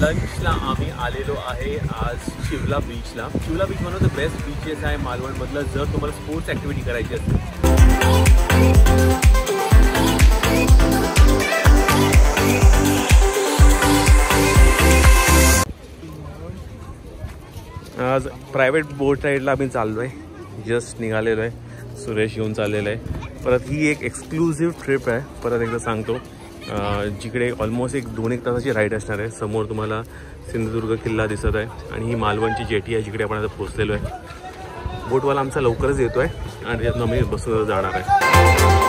लंचला आम्ही आलेलो आहे आज शिवला बीचला. शिवला beach one of the best beaches आहे मालवणमधलं. जर तुम्हाला स्पोर्ट्स ॲक्टिव्हिटी करायची असेल आज प्रायव्हेट बोट राईडला आम्ही चाललो आहे. जस्ट निघालेलो आहे. सुरेश येऊन चाललेलं आहे. परत ही एक एक्सक्लुझिव्ह ट्रिप आहे. परत एकदा सांगतो, जिकडे ऑलमोस्ट 2-1 तासाची राईड असणार आहे. समोर तुम्हाला सिंधुदुर्ग किल्ला दिसत आहे आणि ही मालवणची जेटी आहे जिकडे आपण आता पोहोचलेलो आहे. बोटवाला आमचा लवकरच येतो आहे आणि त्यातून आम्ही बसून जाणार आहे.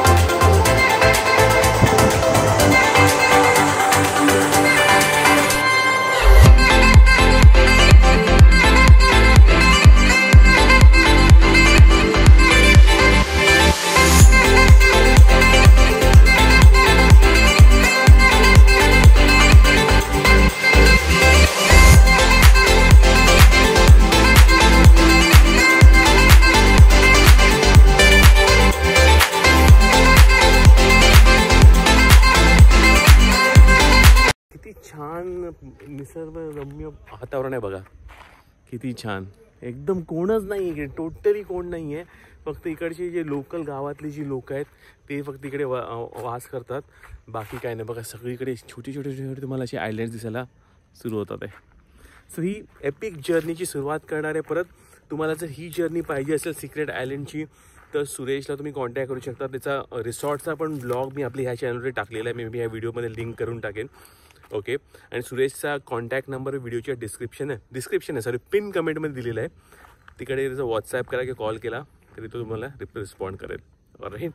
छान निसर्गरम्य वातावरण आहे बघा. किती छान. एकदम कोणच नाही आहे, टोटली कोण नाही आहे. फक्त इकडचे जे लोकल गावातली जी लोक आहेत ते फक्त इकडे वास करतात. बाकी काय नाही बघा. सगळीकडे छोटे छोटे तुम्हाला असे आयलँड्स दिसायला सुरू होतात आहे. सो ही एपिक जर्नीची सुरुवात करणार आहे. परत तुम्हाला जर ही जर्नी पाहिजे असेल सिक्रेट आयलँडची तर सुरेशला तुम्ही कॉन्टॅक्ट करू शकता. त्याचा रिसॉर्टचा पण ब्लॉग मी आपल्या ह्या चॅनलवर टाकलेला आहे. मी ह्या व्हिडिओमध्ये लिंक करून टाकेन. ओके. आणि सुरेशचा कॉन्टॅक्ट नंबर व्हिडिओच्या डिस्क्रिप्शन आहे सॉरी पिन कमेंटमध्ये दिलेला आहे. तिकडे त्याचा व्हॉट्सॲप करा किंवा कॉल केला तरी तो तुम्हाला रिस्पॉन्ड करेल. राईट.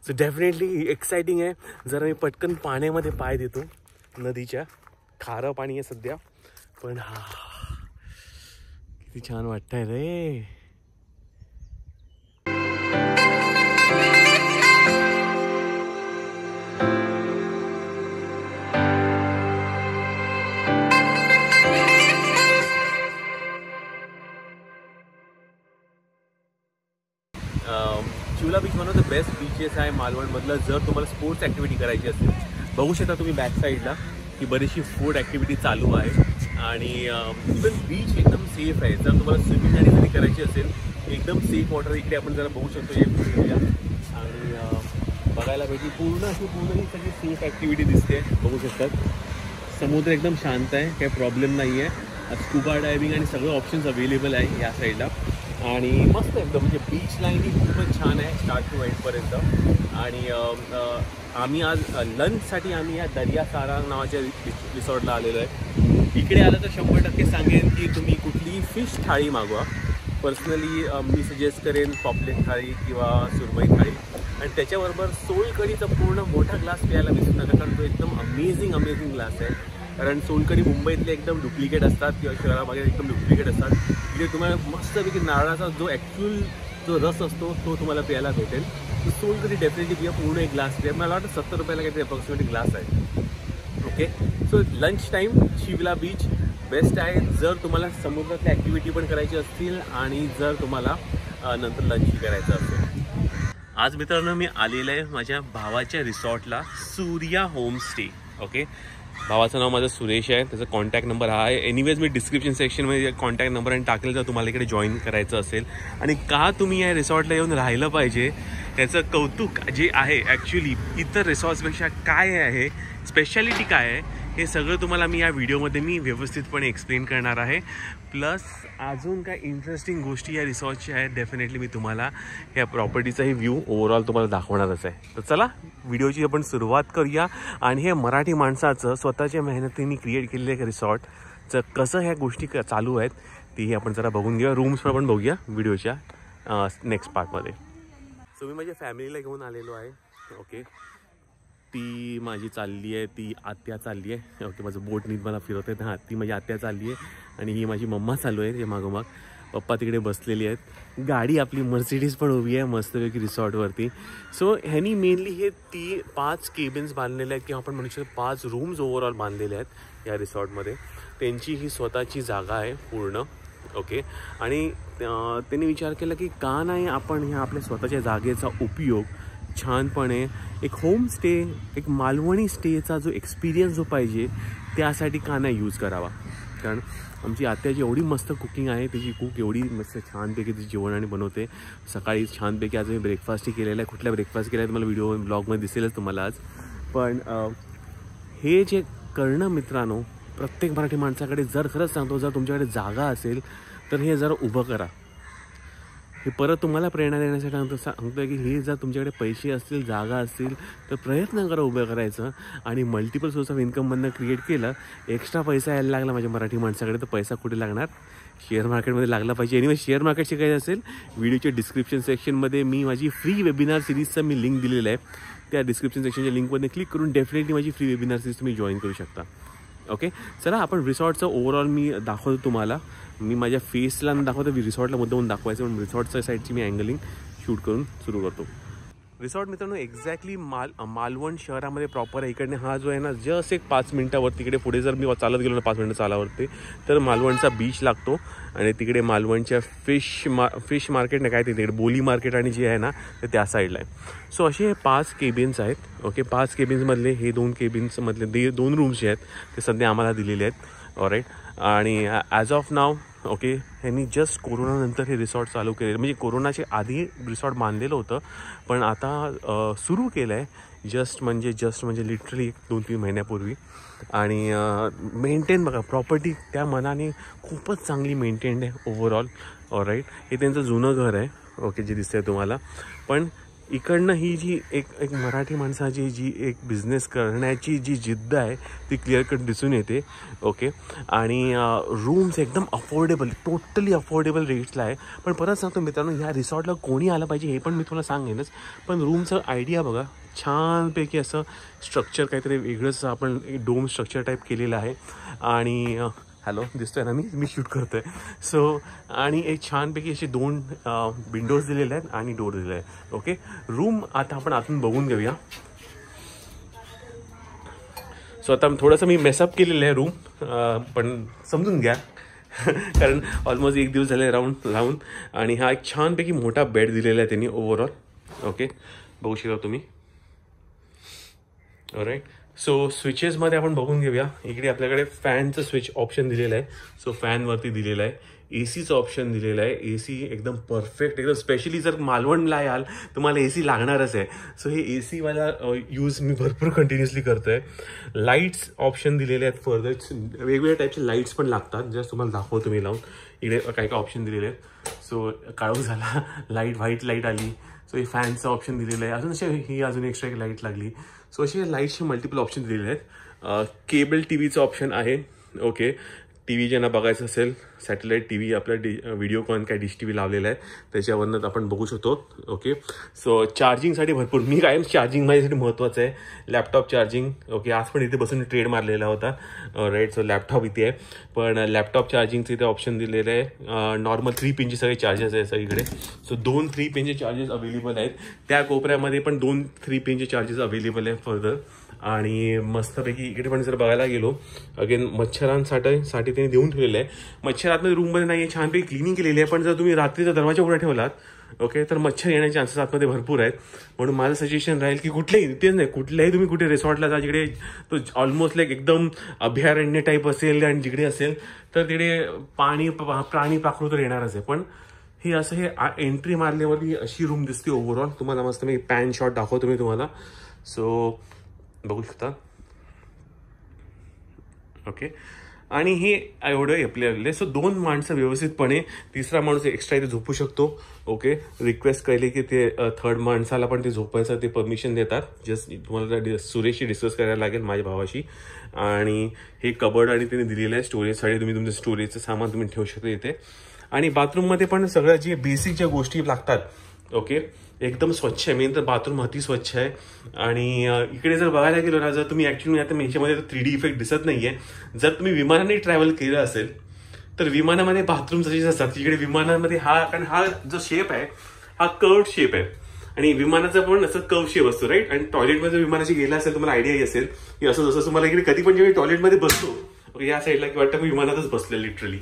सो डेफिनेटली एक्साइटिंग आहे. जरा मी पटकन पाण्यामध्ये पाय देतो. नदीच्या खारं पाणी आहे सध्या, पण किती छान वाटतंय रे. शिवला beach one of the best beaches आहे मालवणमधलं. जर तुम्हाला स्पोर्ट्स ॲक्टिव्हिटी करायची असेल, बघू शकता तुम्ही बॅक साईडला की बरीचशी फूड ॲक्टिव्हिटी चालू आहे. आणि इवन बीच एकदम सेफ आहे. जर तुम्हाला स्विमिंग आणि जरी करायची असेल एकदम सेफ वॉटर इकडे आपण जरा बघू शकतो एरिया. आणि बघायला पाहिजे पूर्ण ही सगळी सेफ ॲक्टिव्हिटी दिसते. बघू शकतात समुद्र एकदम शांत आहे, काही प्रॉब्लेम नाही आहे. स्कुबा डायव्हिंग आणि सगळं ऑप्शन्स अवेलेबल आहे या साईडला. आणि मस्त एकदम म्हणजे बीच लाईन ही खूपच छान आहे स्टार्ट टू एंडपर्यंत. आणि आम्ही आज लंचसाठी आम्ही या दर्या सारा नावाच्या रिसॉर्टला आलेलो आहे. इकडे आलं तर 100% सांगेन की तुम्ही कुठलीही फिश थाळी मागवा. पर्सनली मी सजेस्ट करेन पॉपलेट थाळी किंवा सुरमई थाळी. आणि त्याच्याबरोबर सोलकढीचा पूर्ण मोठा ग्लास प्यायला विसरू नका, कारण तो एकदम अमेझिंग ग्लास आहे. कारण सोलकढी मुंबईतले एकदम डुप्लिकेट असतात किंवा शहरामध्ये एकदम डुप्लिकेट असतात. इथे तुम्हाला मस्तपैकी नारळाचा जो ॲक्च्युअल जो रस असतो तो तुम्हाला प्यायला भेटेल. तर सोलकढी डेफिनेटली पिया. पूर्ण एक ग्लास प्या. मला वाटतं 70 रुपयाला काहीतरी अप्रॉक्सिमेटली ग्लास आहे. ओके. सो लंच टाईम शिवला बीच बेस्ट आहे जर तुम्हाला समुद्रातल्या ॲक्टिव्हिटी पण करायची असतील आणि जर तुम्हाला नंतर लंचही करायचं असेल. आज मित्रांनो मी आलेलं आहे माझ्या भावाच्या रिसॉर्टला, सूर्या होमस्टे. ओके. भावाचं नाव माझं सुरेश आहे. त्याचा कॉन्टॅक्ट नंबर हा आहे. एनिवेज मी डिस्क्रिप्शन सेक्शनमध्ये कॉन्टॅक्ट नंबर आणि टाकेल जर तुम्हाला इकडे जॉईन करायचं असेल. आणि का तुम्ही या रिसॉर्टला येऊन राहिलं पाहिजे याचं कौतुक जे आहे ॲक्च्युली इतर रिसॉर्ट्सपेक्षा काय आहे, स्पेशालिटी काय आहे, हे सगळं तुम्हाला मी या व्हिडिओमध्ये व्यवस्थितपणे एक्सप्लेन करणार आहे. प्लस अजून काय इंटरेस्टिंग गोष्टी या रिसॉर्टच्या आहेत डेफिनेटली मी तुम्हाला या प्रॉपर्टीचाही व्ह्यू ओव्हरऑल तुम्हाला दाखवणारच आहे. तर चला व्हिडिओची आपण सुरुवात करूया. आणि हे मराठी माणसाचं स्वतःच्या मेहनतीने क्रिएट केलेलं एक रिसॉर्टचं कसं ह्या गोष्टी चालू आहेत तीही आपण जरा बघून घेऊया. रूम्स पण बघूया व्हिडिओच्या नेक्स्ट पार्टमध्ये. सो मी माझ्या फॅमिलीला घेऊन आलेलो आहे. ओके. ती माझी चालली आहे, ती आत्या चालली आहे. ओके. माझं बोट नीट मला फिरवत आहे. हां, ती माझी आत्या चालली आहे आणि ही माझी मम्मा चालू आहे. ते मागोमाग पप्पा तिकडे बसलेली आहेत. गाडी आपली मर्सिडीज पण उभी आहे मस्तपैकी रिसॉर्टवरती. सो ह्यांनी मेनली हे 5 केबिन्स बांधलेले आहेत किंवा आपण म्हणू शकतो 5 रूम्स ओव्हरऑल बांधलेले आहेत या रिसॉर्टमध्ये. त्यांची ही स्वतःची जागा आहे पूर्ण. ओके. आणि त्यांनी विचार केला की का नाही आपण ह्या आपल्या स्वतःच्या जागेचा उपयोग छानपणे एक होम स्टे, एक मालवणी स्टेचा जो एक्सपिरियन्स जो पाहिजे त्यासाठी का नाही यूज करावा. कारण आमची आत्याची एवढी मस्त कुकिंग आहे, त्याची कुक एवढी मस्त छानपैकी ती जेवण आणि बनवते. सकाळी छानपैकी आज मी ब्रेकफास्टही केलेला आहे. कुठल्या ब्रेकफास्ट केला आहे तुम्हाला व्हिडिओ ब्लॉगमध्ये दिसेलच तुम्हाला आज. पण हे जे करणं मित्रांनो, प्रत्येक मराठी माणसाकडे जर खरंच सांगतो, जर तुमच्याकडे जागा असेल तर हे जरा उभं करा. हे परत तुम्हाला प्रेरणा देण्यासाठी सांगतो की हे जर तुमच्याकडे पैसे असतील, जागा असतील तर प्रयत्न करा उभं करायचं. आणि मल्टिपल सोर्स ऑफ इन्कममधनं क्रिएट केलं, एक्स्ट्रा पैसा यायला लागला माझ्या मराठी माणसाकडे, तर पैसा कुठे लागणार? शेअर मार्केटमध्ये लागला पाहिजे. एनिवे शेअर मार्केट शिकायचं असेल, व्हिडिओच्या डिस्क्रिप्शन सेक्शनमध्ये मी माझी फ्री वेबिनार सिरीजचा मी लिंक दिलेला आहे. त्या डिस्क्रिप्शन सेक्शनच्या लिंकमध्ये क्लिक करून डेफिनेटली माझी फ्री वेबिनार सिरीज तुम्ही जॉईन करू शकता. ओके, चला आपण रिसॉर्टचं ओव्हरऑल मी दाखवतो तुम्हाला. मी माझ्या फेसला दाखवतो, रिसॉर्टला मुद्दाहून दाखवायचं म्हणून रिसॉर्टच्या साईडची मी अँगलिंग शूट करून सुरू करतो. रिसॉर्ट मित्रांनो एक्झॅक्टली मालवण शहरामध्ये प्रॉपर आहे. इकडने हा जो आहे ना, जस्ट एक 5 मिनिटावर तिकडे पुढे जर मी चालत गेलो ना 5 मिनिटं चालावरती, तर मालवणचा बीच लागतो. आणि तिकडे मालवणच्या फिश मार्केट नाही काय तिकडे बोली मार्केट आणि जे आहे ना ते त्या साईडला आहे. सो असे 5 केबिन्स आहेत. ओके, 5 केबिन्समधले हे 2 केबिन्समधले 2 रूम्स जे आहेत ते सध्या आम्हाला दिलेले आहेत. ऑलराईट. आणि ॲज ऑफ नाव ओके, ह्यांनी जस्ट कोरोनानंतर हे रिसॉर्ट चालू केलेलं, म्हणजे कोरोनाच्या आधी रिसॉर्ट बांधलेलं होतं पण आता सुरू केलं आहे जस्ट म्हणजे लिटरली 2-3 महिन्यापूर्वी. आणि मेंटेन बघा, प्रॉपर्टी त्या मनाने खूपच चांगली मेंटेन्ड आहे ओव्हरऑल. ऑलराईट. हे त्यांचं जुनं घर आहे. ओके, जे दिसतंय तुम्हाला. पण इकडनं ही जी एक मराठी माणसाची जी एक बिझनेस करण्याची जी जिद्द आहे ती क्लिअर कट दिसून येते. ओके. आणि रूम्स एकदम अफोर्डेबल, टोटली अफोर्डेबल रेट्सला आहे. पण परत सांगतो मित्रांनो, ह्या रिसॉर्टला कोणी आलं पाहिजे हे पण मी तुम्हाला सांगेनच. पण रूमचं आयडिया बघा, छानपैकी असं स्ट्रक्चर काहीतरी वेगळंच आपण डोम स्ट्रक्चर टाईप केलेलं आहे. आणि हॅलो दिसतोय ना, मी शूट करतो आहे. सो आणि एक छानपैकी असे 2 विंडोज दिलेले आहेत आणि डोर दिलेला आहे. ओके, रूम आता आपण आतून बघून घेऊया. सो आता थोडंसं मी मेसअप केलेलं आहे रूम, पण समजून घ्या कारण ऑलमोस्ट 1 दिवस झाले राहून. आणि हा एक छानपैकी मोठा बेड दिलेला आहे त्यांनी ओव्हरऑल. ओके, बघू शकता तुम्ही. ऑलराईट. सो स्विचेसमध्ये आपण बघून घेऊया. इकडे आपल्याकडे फॅनचं स्विच ऑप्शन दिलेलं आहे. सो फॅनवरती दिलेलं आहे. एसीचं ऑप्शन दिलेलं आहे. एसी एकदम परफेक्ट, एकदम स्पेशली जर मालवणला याल तुम्हाला एसी लागणारच आहे. सो हे एसीवाला यूज मी भरपूर कंटिन्युअसली करतो आहे. लाईट्स ऑप्शन दिलेले आहेत. फर्दर वेगवेगळ्या टाईपचे लाईट्स पण लागतात, जस्ट तुम्हाला दाखवतो मी लावून. इकडे काही ऑप्शन दिलेले आहेत. सो काळोख झाला, लाईट व्हाईट लाईट आली. सो हे फॅनचं ऑप्शन दिलेलं आहे. अजून ही अजून एक्स्ट्रा एक लाईट लागली. सो असे लाईट्सचे मल्टिपल ऑप्शन दिलेले आहेत. केबल टी व्हीचं ऑप्शन आहे. ओके, टी व्ही ज्यांना बघायचं असेल, सॅटेलाईट टी व्ही आपल्या व्हिडिओकॉन काय डिश टी व्ही लावलेला आहे त्याच्यावरनं आपण बघू शकतो. ओके. सो चार्जिंगसाठी भरपूर, मी कायम चार्जिंग माझ्यासाठी महत्त्वाचं आहे. Laptop charging. ओके, आज पण इथे बसून ट्रेड मारलेला होता. राईट. सो लॅपटॉप इथे आहे, पण लॅपटॉप चार्जिंगचं इथे ऑप्शन दिलेलं आहे. नॉर्मल 3 पिनचे सगळे चार्जेस आहे सगळीकडे. सो 2 3 पिनचे चार्जेस अवेलेबल आहेत. त्या कोपऱ्यामध्ये पण 2 3 पिनचे चार्जेस अवेलेबल आहे फर्दर. आणि मस्तपैकी इकडे पण जर बघायला गेलो, अगेन मच्छरांसाठी त्यांनी देऊन ठेवलेलं आहे. मच्छर आतमध्ये रूममध्ये नाही आहे, छानपैकी क्लिनिंग केलेली आहे. पण जर तुम्ही रात्रीचा दरवाजा उघडा ठेवलात, ओके, तर मच्छर येण्याचे चान्सेस आतमध्ये भरपूर आहेत. म्हणून माझं सजेशन राहील की कुठल्याही तुम्ही कुठे रिसॉर्टला जा जिकडे तो ऑलमोस्ट लाईक एकदम अभयारण्य टाईप असेल आणि जिकडे असेल तर तिकडे प्राणी प्राकृत येणारच आहे. पण हे असं हे एंट्री मारल्यावरती अशी रूम दिसते ओव्हरऑल. तुम्हाला मस्त मी पॅन शॉट दाखवतो मी तुम्हाला. सो बघू शकता. ओके. आणि हे एवढं आपल्याला. सो 2 माणसं व्यवस्थितपणे, तिसरा माणूस एक्स्ट्रा इथे झोपू शकतो. ओके, रिक्वेस्ट केली की ते 3rd माणसाला पण ते झोपायचं ते परमिशन देतात. जस्ट तुम्हाला सुरेशशी डिस्कस करायला लागेल, माझ्या भावाशी. आणि हे कबर्ड आणि त्यांनी दिलेलं आहे स्टोरेजसाठी. तुम्ही तुमचं स्टोरेजचं सामान तुम्ही ठेवू शकता इथे. आणि बाथरूममध्ये पण सगळ्या जे बेसिक ज्या गोष्टी लागतात, ओके, एकदम स्वच्छ आहे. मेन तर बाथरूम अति स्वच्छ आहे. आणि इकडे जर बघायला गेलो ना, जर तुम्ही ऍक्च्युली आता ह्याच्यामध्ये 3D इफेक्ट दिसत नाहीये. जर तुम्ही विमानाने ट्रॅव्हल केलं असेल तर विमानामध्ये बाथरूम जसे असतात इकडे विमानामध्ये कारण हा जो शेप आहे हा कर्व्ड शेप आहे. आणि विमानाचा पण असं कर्व्ड शेप असतो, राईट. आणि टॉयलेटमध्ये विमानाची गेला असेल तुम्हाला आयडिया असेल की असं जसं तुम्हाला इकडे कधी पण जेव्हा टॉयलेटमध्ये बसतो या साईडला की वाटतं मी विमानातच बसले लिटरली.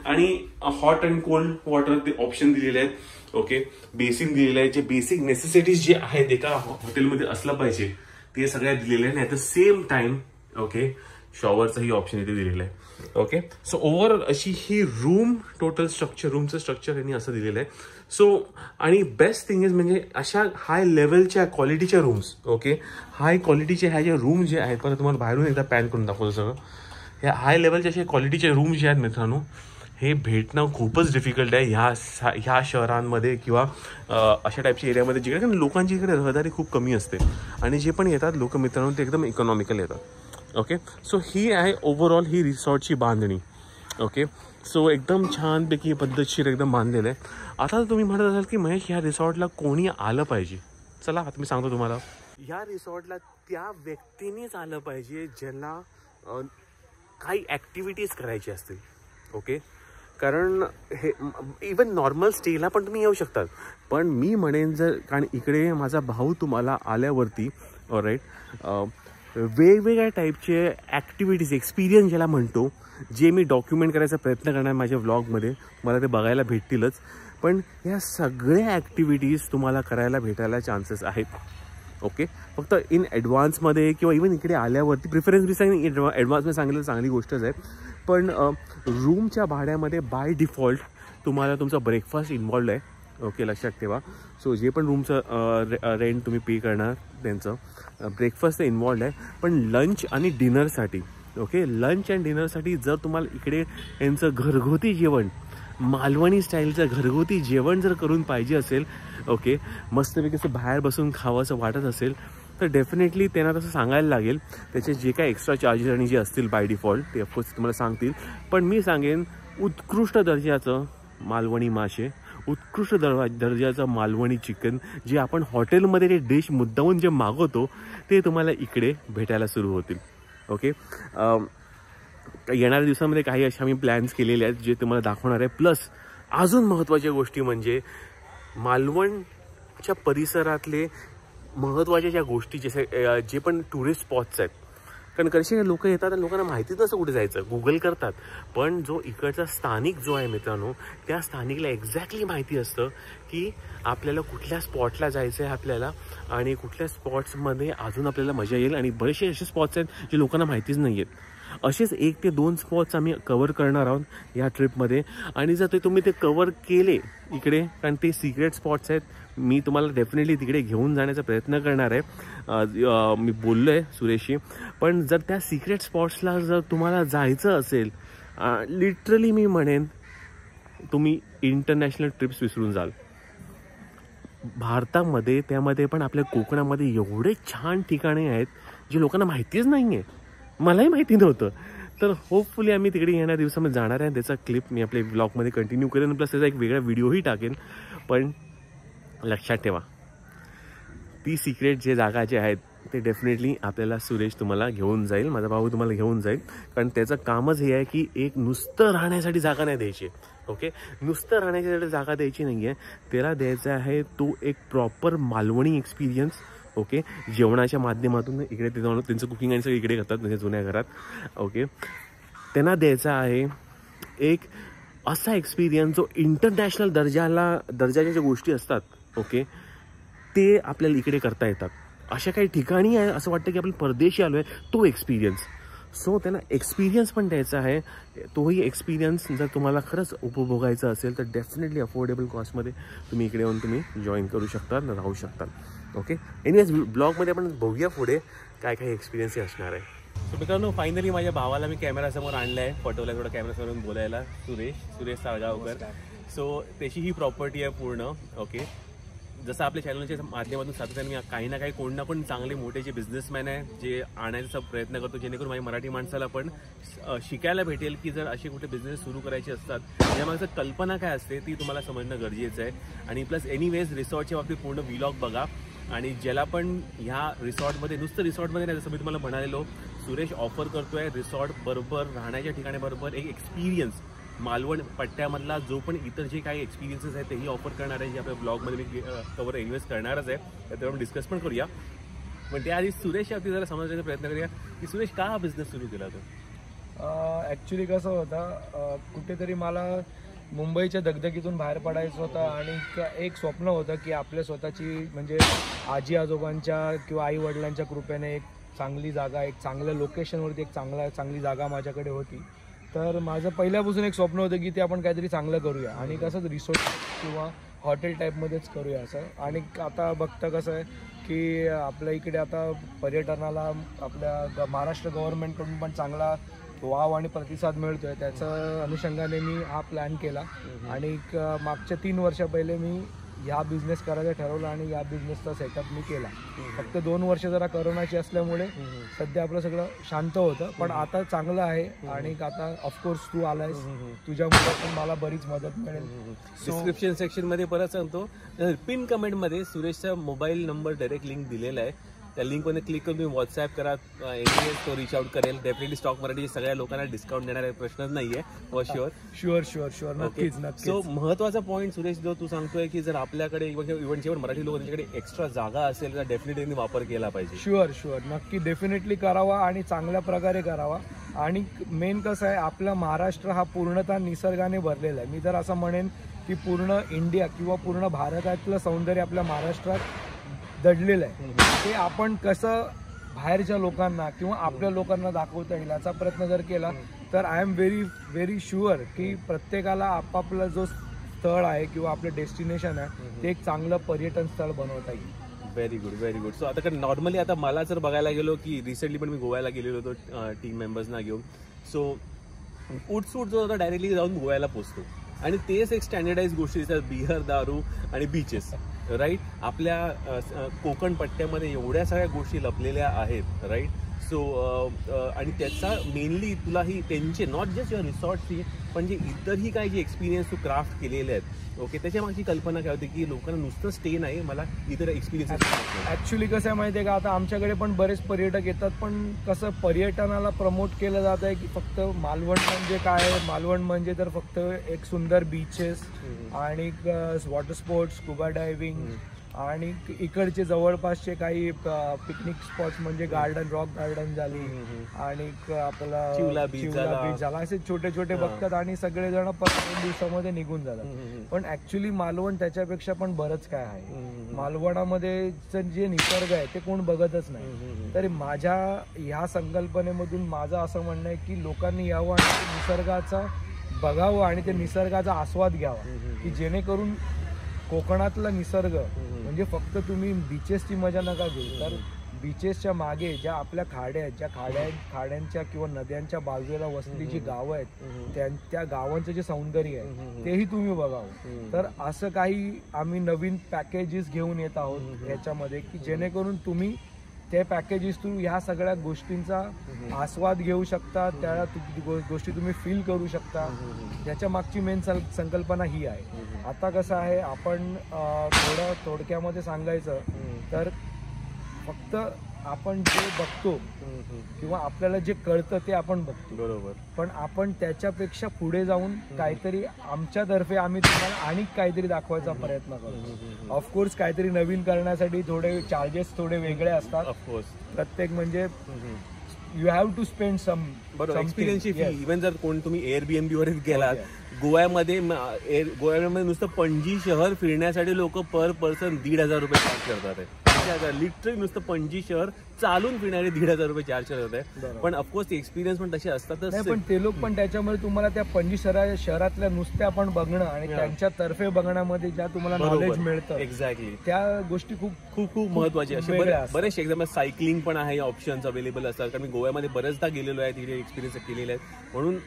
आणि हॉट अँड कोल्ड वॉटर ते ऑप्शन दिलेले आहेत. ओके, बेसिन दिलेलं आहे. जे बेसिक नेसेसिटीज जे आहेत एका हॉटेलमध्ये असलं पाहिजे ते सगळ्या दिलेले आहे. At the same time okay शॉवरचंही ऑप्शन इथे दिलेलं आहे. ओके, सो ओव्हरऑल अशी ही रूम टोटल स्ट्रक्चर, रूमचं स्ट्रक्चर यांनी असं दिलेलं आहे. सो आणि बेस्ट थिंग इज म्हणजे अशा हाय लेवलच्या क्वालिटीच्या रूम्स, ओके हाय क्वालिटीचे ह्या ज्या रूम जे आहेत, पण तुम्हाला बाहेरून एकदा पॅन करून दाखवतो सगळं. ह्या हाय लेवलचे असे क्वालिटीचे रूम जे आहेत मित्रांनो, हे भेटणं खूपच डिफिकल्ट आहे ह्या शहरांमध्ये किंवा अशा टाईपच्या एरियामध्ये जिकडे, कारण लोकांची इकडे रहदारी खूप कमी असते आणि जे पण येतात लोक मित्रांनो ते एकदम इकॉनॉमिकल येतात. ओके, सो ही आहे ओव्हरऑल ही रिसॉर्टची बांधणी. ओके, सो एकदम छानपैकी पद्धतशीर एकदम बांधलेलं आहे. आता तुम्ही म्हणत असाल की महेश ह्या रिसॉर्टला कोणी आलं पाहिजे. चला आता मी सांगतो तुम्हाला, ह्या रिसॉर्टला त्या व्यक्तीनेच आलं पाहिजे ज्याला काही ॲक्टिव्हिटीज करायची असतील. ओके, कारण हे इवन नॉर्मल स्टेला पण तुम्ही येऊ शकतात, पण मी म्हणेन जर, कारण इकडे माझा भाऊ तुम्हाला आल्यावरती ऑलराईट वेगवेगळ्या टाईपचे ॲक्टिव्हिटीज एक्सपिरियन्स ज्याला म्हणतो, जे मी डॉक्युमेंट करायचा प्रयत्न करणार माझ्या व्लॉगमध्ये, मला ते बघायला भेटतीलच. पण या सगळ्या ॲक्टिव्हिटीज तुम्हाला करायला भेटायला चान्सेस आहेत. ओके, फक्त इन ॲडव्हान्समध्ये किंवा इवन इकडे आल्यावरती प्रिफरन्स बी सांगितलं, ॲडव्हान्समध्ये सांगितलं चांगली गोष्टच आहे. पण रूमच्या भाड्यामध्ये बाय डिफॉल्ट तुम्हाला तुमचा ब्रेकफास्ट इन्वॉल्ड आहे. ओके, लक्षात ठेवा. सो जे पण रूमचं रेंट तुम्ही पे करणार त्यांचं ब्रेकफास्ट इन्वॉल्ड आहे. पण लंच आणि डिनरसाठी, ओके लंच अँड डिनरसाठी जर तुम्हाला इकडे यांचं घरगुती जेवण, मालवणी स्टाईलचं घरगुती जेवण जर करून पाहिजे असेल, ओके मस्तपैकी असं बाहेर बसून खावं असं वाटत असेल, तर डेफिनेटली त्यांना तसं सांगायला लागेल. त्याचे जे काय एक्स्ट्रा चार्जेस आणि जे असतील बाय डिफॉल्ट ते ऑफकोर्स तुम्हाला सांगतील. पण मी सांगेन उत्कृष्ट दर्जाचं मालवणी मासे, उत्कृष्ट दर्जाचं मालवणी चिकन, जे आपण हॉटेलमध्ये ते डिश मुद्दामून जे मागवतो ते तुम्हाला इकडे भेटायला सुरू होतील. ओके, येणाऱ्या दिवसांमध्ये काही अशा आम्ही प्लॅन्स केलेले आहेत जे तुम्हाला दाखवणार आहे. प्लस अजून महत्त्वाच्या गोष्टी म्हणजे मालवणच्या परिसरातले महत्त्वाच्या ज्या गोष्टी जे पण टुरिस्ट स्पॉट्स आहेत, कारण कसे लोक येतात आणि लोकांना माहितीच नसतं कुठे जायचं, गुगल करतात. पण जो इकडचा स्थानिक जो आहे मित्रांनो, त्या स्थानिकला एक्झॅक्टली माहिती असतं की आपल्याला कुठल्या स्पॉटला जायचं आहे आपल्याला, आणि कुठल्या स्पॉट्समध्ये अजून आपल्याला मजा येईल. आणि बरेचसे असे स्पॉट्स आहेत जे लोकांना माहितीच नाही आहेत. असेच 1 ते 2 स्पॉट्स आम्ही कवर करणार आहोत या ट्रिपमध्ये. आणि जर तुम्ही ते कवर केले इकडे, कारण ते सिक्रेट स्पॉट्स आहेत, मी तुम्हाला डेफिनेटली तिकडे घेऊन जाण्याचा प्रयत्न करणार आहे. मी बोललो आहे सुरेशशी. पण जर त्या सिक्रेट स्पॉट्सला जर तुम्हाला जायचं असेल, लिटरली मी म्हणेन तुम्ही इंटरनॅशनल ट्रिप्स विसरून जाल. भारतामध्ये त्यामध्ये पण आपल्या कोकणामध्ये एवढे छान ठिकाणे आहेत जे लोकांना माहितीच नाही आहे. मलाही माहिती नव्हतं. तर होपफुली आम्ही तिकडे येणाऱ्या दिवसामध्ये जाणार आहे. त्याचा क्लिप मी आपल्या ब्लॉगमध्ये कंटिन्यू करेन, प्लस त्याचा एक वेगळा व्हिडिओही टाकेन. पण लक्षात ठेवा, ती सिक्रेट जे जागा जे आहेत ते डेफिनेटली आपल्याला सुरेश तुम्हाला घेऊन जाईल, माझा भाऊ तुम्हाला घेऊन जाईल. कारण त्याचं कामच हे आहे की एक नुसतं राहण्यासाठी जागा नाही द्यायची. ओके, नुसतं राहण्यासाठी जागा द्यायची नाही आहे, त्याला द्यायचा आहे तो एक प्रॉपर मालवणी एक्सपिरियन्स. ओके, जेवणाच्या माध्यमातून इकडे ते जाऊन त्यांचं कुकिंग आणि सगळं इकडे करतात म्हणजे जुन्या घरात. ओके, त्यांना द्यायचा आहे एक असा एक्सपिरियन्स जो इंटरनॅशनल दर्जाच्या ज्या गोष्टी असतात, ओके ते आपल्याला इकडे करता येतात. अशा काही ठिकाणी आहे असं वाटतं की आपण परदेशी आलो आहे, तो एक्सपिरियन्स. सो त्यांना एक्सपिरियन्स पण द्यायचा आहे. तोही एक्सपिरियन्स जर तुम्हाला खरंच उपभोगायचा असेल तर डेफिनेटली अफोर्डेबल कॉस्टमध्ये तुम्ही इकडे येऊन तुम्ही जॉईन करू शकता, राहू शकता. ओके, एनिवेज ब्लॉगमध्ये आपण बघूया पुढे काय काय एक्सपिरियन्स असणार आहे. सो मित्रांनो, फायनली माझ्या भावाला मी कॅमेरासमोर आणलं आहे, पटवला थोडं कॅमेरासमोरून बोलायला. सुरेश साळगावकर. सो त्याची ही प्रॉपर्टी आहे पूर्ण. ओके, जसं आपल्या चॅनलच्या माध्यमातून सातत्याने मी काही ना काही कोण ना कोण चांगले मोठे जे बिझनेसमॅन आहे जे आणायचा प्रयत्न करतो, जेणेकरून माझ्या मराठी माणसाला पण शिकायला भेटेल की जर असे कुठे बिझनेस सुरू करायचे असतात यामागचं कल्पना काय असते ती तुम्हाला समजणं गरजेचं आहे. आणि प्लस एनिवेज रिसॉर्टच्या बाबतीत पूर्ण व्लॉग बघा. आणि ज्याला पण ह्या रिसॉर्टमध्ये, नुसतं रिसॉर्टमध्ये नाही, जसं मी तुम्हाला म्हणालेलो, सुरेश ऑफर करतोय रिसॉर्ट बरोबर, राहण्याच्या ठिकाणाबरोबर एक एक्सपिरियन्स मालवण पट्ट्यामधला जो पण इतर जे काही एक्सपिरियन्सेस आहेत तेही ऑफर करणार आहे, जे आपल्या ब्लॉगमध्ये मी कवर इन्व्हेस्ट करणारच आहे. त्यावर आपण डिस्कस पण करूया. पण त्याआधी सुरेश यावरती जरा समजण्याचा प्रयत्न करूया की सुरेश का हा बिझनेस सुरू केला तो. ॲक्च्युली कसं होतं, कुठेतरी मला मुंबईच्या दगदगीतून बाहेर पडायचं होतं आणि एक स्वप्न होतं की आपल्या स्वतःची म्हणजे आजी आजोबांच्या किंवा आई वडिलांच्या कृपेने एक चांगली जागा, एक चांगल्या लोकेशनवरती एक चांगली जागा माझ्याकडे होती. तर माझं पहिल्यापासून एक स्वप्न होतं की ते आपण काहीतरी चांगलं करूया आणि कसं रिसॉर्ट किंवा हॉटेल टाईपमध्येच करूया असं. आणि आता बघता कसं आहे की आपल्या इकडे आता पर्यटनाला आपल्या महाराष्ट्र गव्हर्नमेंटकडून पण चांगला वाव आणि प्रतिसाद मिळतोय. त्याच्या अनुषंगाने मी हा प्लॅन केला आणि मागच्या 3 वर्षा पहिले मी ह्या बिझनेस करायचं ठरवलं आणि या बिझनेसचा सेटअप मी केला. फक्त 2 वर्ष जरा करोनाची असल्यामुळे सध्या आपलं सगळं शांत होतं, पण आता चांगलं आहे. आणि आता ऑफकोर्स तू आलायस, तुझ्यामुळे पण मला बरीच मदत मिळेल. डिस्क्रिप्शन सेक्शन मध्ये परत सांगतो, पिन कमेंट मध्ये सुरेशचा मोबाईल नंबर डायरेक्ट लिंक दिलेला आहे. त्या लिंकमध्ये क्लिक करून तुम्ही व्हॉट्सअप करा, तो रीच आउट करेल. डेफिनेटली स्टॉक मराठी सगळ्या लोकांना डिस्काउंट देणारा प्रश्नच नाहीये. For sure. नक्कीच. सो महत्वाचा पॉईंट सुरेश जो तू सांगतोय की जर आपल्याकडे इव्हन जेव्हा मराठी लोक त्यांच्याकडे एक्स्ट्रा जागा असेल तर डेफिनेटली वापर केला पाहिजे. शुअर नक्की डेफिनेटली करावा आणि चांगल्या प्रकारे करावा. आणि मेन कसं आहे, आपला महाराष्ट्र हा पूर्णतः निसर्गाने भरलेला आहे. मी तर असं म्हणेन की पूर्ण इंडिया किंवा पूर्ण भारतातलं सौंदर्य आपल्या महाराष्ट्रात दडलेलं आहे. ते आपण कसं बाहेरच्या लोकांना किंवा आपल्या लोकांना दाखवता येईल याचा प्रयत्न जर केला तर आय एम व्हेरी शुअर की प्रत्येकाला आपापलं जो स्थळ आहे किंवा आपलं डेस्टिनेशन आहे ते एक चांगलं पर्यटन स्थळ बनवता येईल. Very good. सो आता नॉर्मली आता मला जर बघायला गेलो की रिसेंटली पण मी गोव्याला गेलेलो होतो टीम मेंबर्सना घेऊन. सो उठसूट जो होता डायरेक्टली जाऊन गोव्याला पोचतो आणि तेच एक स्टँडर्डाइज गोष्टी दिसतात, बियर, दारू आणि बीचेस, राईट. आपल्या कोकण पट्ट्यामध्ये एवढ्या सगळ्या गोष्टी लपलेल्या आहेत, राईट. सो आणि त्याचा मेनली तुला ही त्यांचे नॉट जस्ट युअर रिसॉर्टची पण जे इतरही काही जे एक्सपिरियन्स तू क्राफ्ट केलेले आहेत, ओके, त्याच्या मागची कल्पना काय होती की लोकांना नुसतं स्टे नाही, मला इतर एक्सपिरियन्स. ॲक्च्युली कसं आहे माहिती आहे का, आता आमच्याकडे पण बरेच पर्यटक येतात, पण कसं पर्यटनाला प्रमोट केलं जात आहे की फक्त मालवण म्हणजे काय, मालवण म्हणजे तर फक्त एक सुंदर बीचेस आणि वॉटर स्पोर्ट्स, स्कुबा डायव्हिंग आणि इकडचे जवळपासचे काही पिकनिक स्पॉट्स म्हणजे रॉक गार्डन झाली आणि आपला चिवला बीच झाला, असे छोटे छोटे बघतात आणि सगळेजण 2 दिवसामध्ये निघून जातात. पण ऍक्च्युली मालवण त्याच्यापेक्षा पण बरंच काय आहे. मालवणामध्ये जे निसर्ग आहे ते कोण बघतच नाही. तरी माझ्या ह्या संकल्पनेमधून माझं असं म्हणणं आहे की लोकांनी यावं आणि निसर्गाचा बघावं आणि ते निसर्गाचा आस्वाद घ्यावा, की जेणेकरून कोकणातला निसर्ग म्हणजे फक्त तुम्ही बीचेसची मजा नका घेऊ, तर बीचेसच्या मागे ज्या आपल्या खाड्या आहेत, ज्या खाड्यांच्या किंवा नद्यांच्या बाजूला वसलेली जी गावं आहेत त्या गावांचं जे सौंदर्य आहे तेही तुम्ही बघावं. तर असं काही आम्ही नवीन पॅकेजेस घेऊन येत आहोत याच्यामध्ये की जेणेकरून तुम्ही ते पॅकेजेस तुम्ही ह्या सगळ्या गोष्टींचा आस्वाद घेऊ शकता, त्या गोष्टी तुम्ही फील करू शकता. त्याच्या मागची मेन संकल्पना ही आहे. आता कसं आहे, आपण थोडक्यामध्ये सांगायचं तर फक्त आपण जे बघतो किंवा आपल्याला जे कळतं ते आपण बघतो, बरोबर, पण आपण त्याच्यापेक्षा पुढे जाऊन काहीतरी आमच्यातर्फे आम्ही तुम्हाला आणि काहीतरी दाखवायचा प्रयत्न करतो. ऑफकोर्स काहीतरी नवीन करण्यासाठी थोडे चार्जेस थोडे वेगळे असतात. ऑफकोर्स प्रत्येक म्हणजे you have to spend some एक्सपिरियन्सची फी. इव्हन जर कोण तुम्ही एअरबीएनबी वर गेलात गोव्यामध्ये नुसतं पणजी शहर फिरण्यासाठी लोक पर पर्सन 1,500 रुपये चार्ज करतात. लिटरली नुसतं पणजी शहर चालून फिरणारे 1,500 रुपये चार्ज करत आहे. पण ऑफकोर्स ते एक्सपिरियन्स पण तसे असतातच. पण ते लोक पण त्याच्यामध्ये तुम्हाला त्या पणजी शहरातल्या नुसत्या आपण बघणं आणि त्यांच्यातर्फे बघण्यामध्ये ज्या तुम्हाला नॉलेज मिळतं, एक्झॅक्टली त्या गोष्टी खूप खूप खूप महत्वाचे. असे बरेचसे एकदम सायकलिंग पण आहे, ऑप्शन्स अवेलेबल असतात. कारण मी गोव्यामध्ये बरेचदा गेलेलो आहे, तिथे एक्सपिरियन्स केलेले आहेत. म्हणून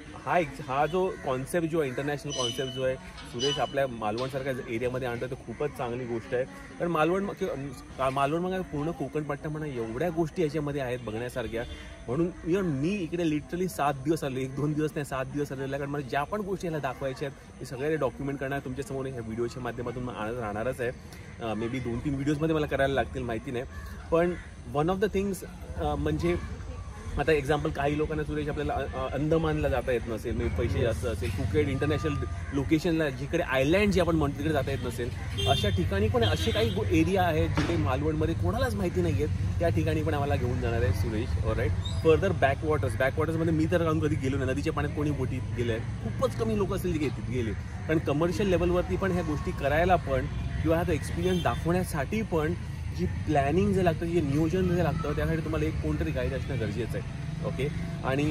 हा जो कॉन्सेप्ट जो आहे, इंटरनॅशनल कॉन्सेप्ट जो आहे सुरेश आपल्या मालवणसारख्या एरियामध्ये आणतो, तर खूपच चांगली गोष्ट आहे. कारण मालवण मग पूर्ण कोकण पट्टा म्हणा एवढ्या गोष्टी याच्यामध्ये आहेत बघण्यासारख्या. म्हणून मी इकडे लिटरली 7 दिवस आलो, 1-2 दिवस नाही 7 दिवस आलेला. कारण मला ज्या पण गोष्टी याला दाखवायच्या आहेत ते सगळे डॉक्युमेंट करणार तुमच्यासमोर ह्या व्हिडिओच्या माध्यमातून राहणारच आहे. मे बी 2-3 व्हिडिओजमध्ये मला करायला लागतील, माहिती नाही. पण वन ऑफ द थिंग्स म्हणजे आता एक्झाम्पल काही लोकांना सुरेश आपल्याला अंदमानला जाता येत नसेल, म्हणजे पैसे जास्त असेल, फुकेट इंटरनॅशनल लोकेशनला जिकडे आयलँड जे आपण म्हणतो तिकडे जाता येत नसेल, अशा ठिकाणी पण असे काही एरिया आहेत जिथे मालवणमध्ये कोणालाच माहिती नाही आहेत, त्या ठिकाणी पण आम्हाला घेऊन जाणार आहे सुरेश. ऑलराईट. फर्दर बॅकवॉटर्समध्ये मी तर कधी गेलो नाही, नदीच्या पाण्यात कोणी बोटीत गेलं आहे, खूपच कमी लोक असतील जे गेले. कारण कमर्शियल लेवलवरती पण ह्या गोष्टी करायला पण किंवा हा एक्सपिरियन्स दाखवण्यासाठी पण जी प्लॅनिंग जे लागतं, जे नियोजन जे लागतं, त्यासाठी तुम्हाला एक कोणतरी गाईड असणं गरजेचं आहे. ओके. आणि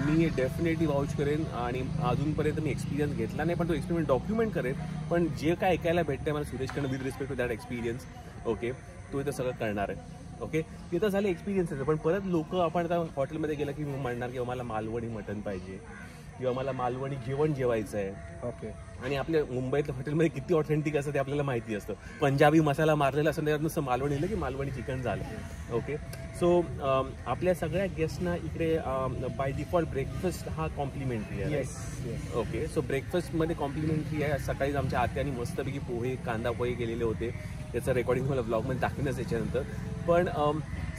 मी डेफिनेटली वाउच करेन आणि अजूनपर्यंत मी एक्सपिरियन्स घेतला नाही, पण तो एक्सपिरियन्स डॉक्युमेंट करेन. पण जे काय ऐकायला भेटतंय मला सुरेशकडनं with respect to that experience, okay, तो इथं सगळं करणार आहे. ओके. ते तर झाले एक्सपिरियन्सेस. पण परत लोक आपण आता हॉटेलमध्ये गेलं की मी म्हणणार की मला मालवणी मटण पाहिजे किंवा मला मालवणी जेवण जेवायचं आहे. ओके. आणि आपल्या मुंबईतल्या हॉटेलमध्ये किती ऑथेंटिक असतं ते आपल्याला माहिती असतं. पंजाबी मसाला मारलेला असं त्यात नुसतं मालवणी दिलं की मालवणी चिकन झालं. ओके. सो आपल्या सगळ्या गेस्टना इकडे बाय डिफॉल्ट ब्रेकफास्ट हा कॉम्प्लिमेंटरी आहे. ओके. सो ब्रेकफास्टमध्ये कॉम्प्लिमेंटरी आहे. सकाळीच आमच्या आत्यानी मस्तपैकी पोहे, कांदा पोहे केलेले होते. त्याचं रेकॉर्डिंग मला ब्लॉगमध्ये दाखवणंच याच्यानंतर. पण